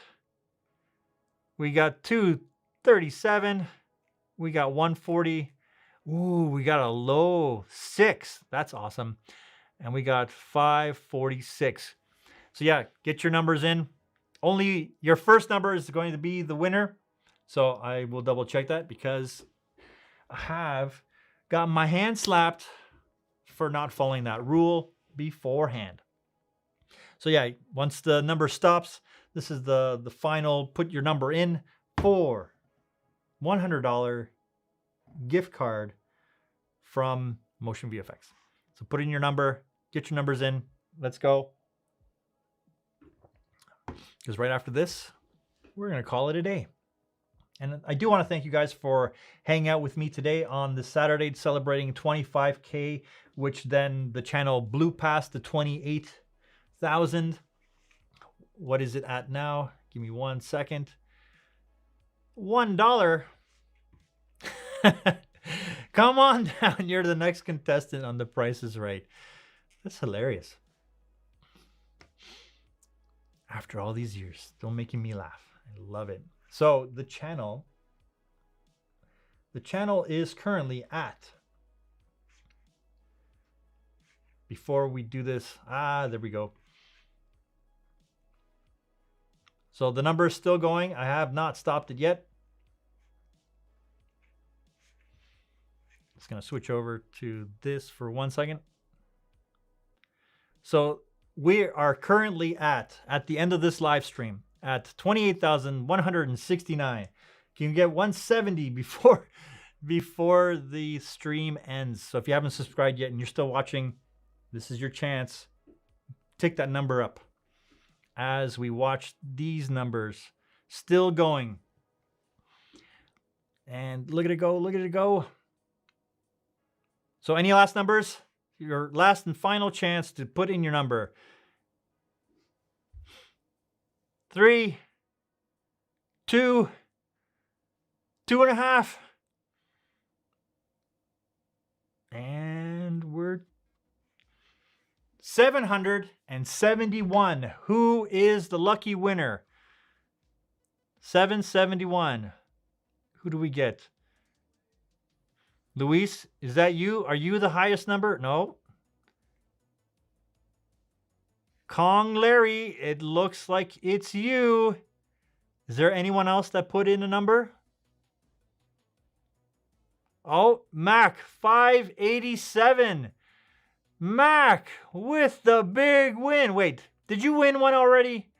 We got 237. We got 140. Ooh, we got a low 6. That's awesome. And we got 546. So yeah, get your numbers in. Only your first number is going to be the winner. So I will double check that because I have got my hand slapped for not following that rule beforehand. So yeah, once the number stops, this is the final, put your number in for $100 gift card from Motion VFX. So put in your number, get your numbers in, let's go. Because right after this, we're going to call it a day. And I do want to thank you guys for hanging out with me today on this Saturday, celebrating 25K, which then the channel blew past the 28,000. What is it at now? Give me 1 second. $1. Come on down. You're the next contestant on The Price is Right. That's hilarious. After all these years, still making me laugh. I love it. So the channel is currently at, before we do this, there we go. So the number is still going. I have not stopped it yet. Just going to switch over to this for 1 second. So we are currently at the end of this live stream, at 28,169. You can get 170 before the stream ends. So if you haven't subscribed yet and you're still watching, this is your chance. Take that number up as we watch these numbers still going. And look at it go, look at it go. So any last numbers? Your last and final chance to put in your number. 3, 2, 2.5. And we're 771. Who is the lucky winner? 771. Who do we get? Luis, is that you? Are you the highest number? No. Kong Larry, it looks like it's you. Is there anyone else that put in a number? Oh, Mac, 587. Mac with the big win. Wait, did you win one already?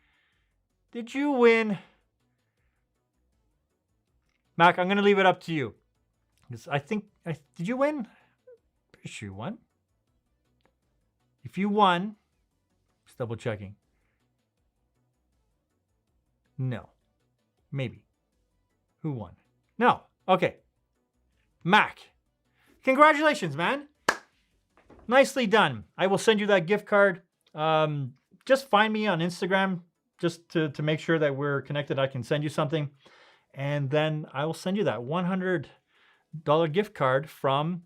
Did you win? Mac, I'm going to leave it up to you. Because I think, did you win? Pretty sure you won. If you won, just double checking. No. Maybe. Who won? No. Okay. Mac. Congratulations, man. Nicely done. I will send you that gift card. Just find me on Instagram just to make sure that we're connected. I can send you something. And then I will send you that $100 gift card from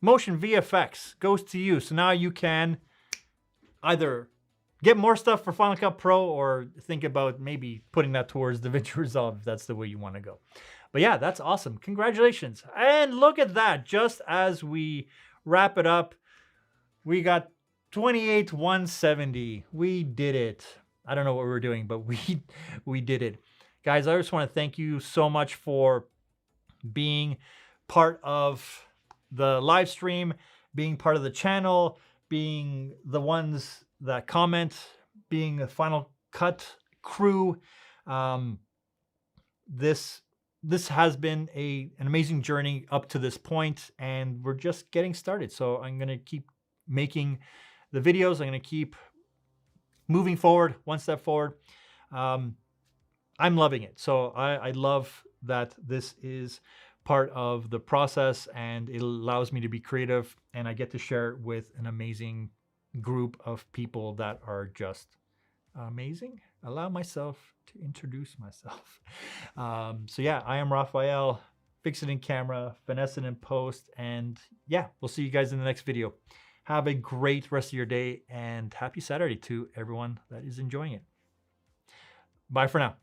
Motion VFX. Goes to you. So now you can either get more stuff for Final Cut Pro or think about maybe putting that towards DaVinci Resolve if that's the way you want to go. But yeah, that's awesome. Congratulations. And look at that. Just as we wrap it up, we got 28,170. We did it. I don't know what we're doing, but we did it. Guys, I just want to thank you so much for being part of the live stream, being part of the channel, being the ones that comment, being the Final Cut crew. This has been an amazing journey up to this point, and we're just getting started. So I'm going to keep making the videos. I'm going to keep moving forward, one step forward. I'm loving it. So I love that this is part of the process, and it allows me to be creative, and I get to share it with an amazing group of people that are just amazing. Allow myself to introduce myself. So yeah, I am Raphael. Fix it in camera, finesse it in post, and yeah, we'll see you guys in the next video. Have a great rest of your day, and happy Saturday to everyone that is enjoying it. Bye for now.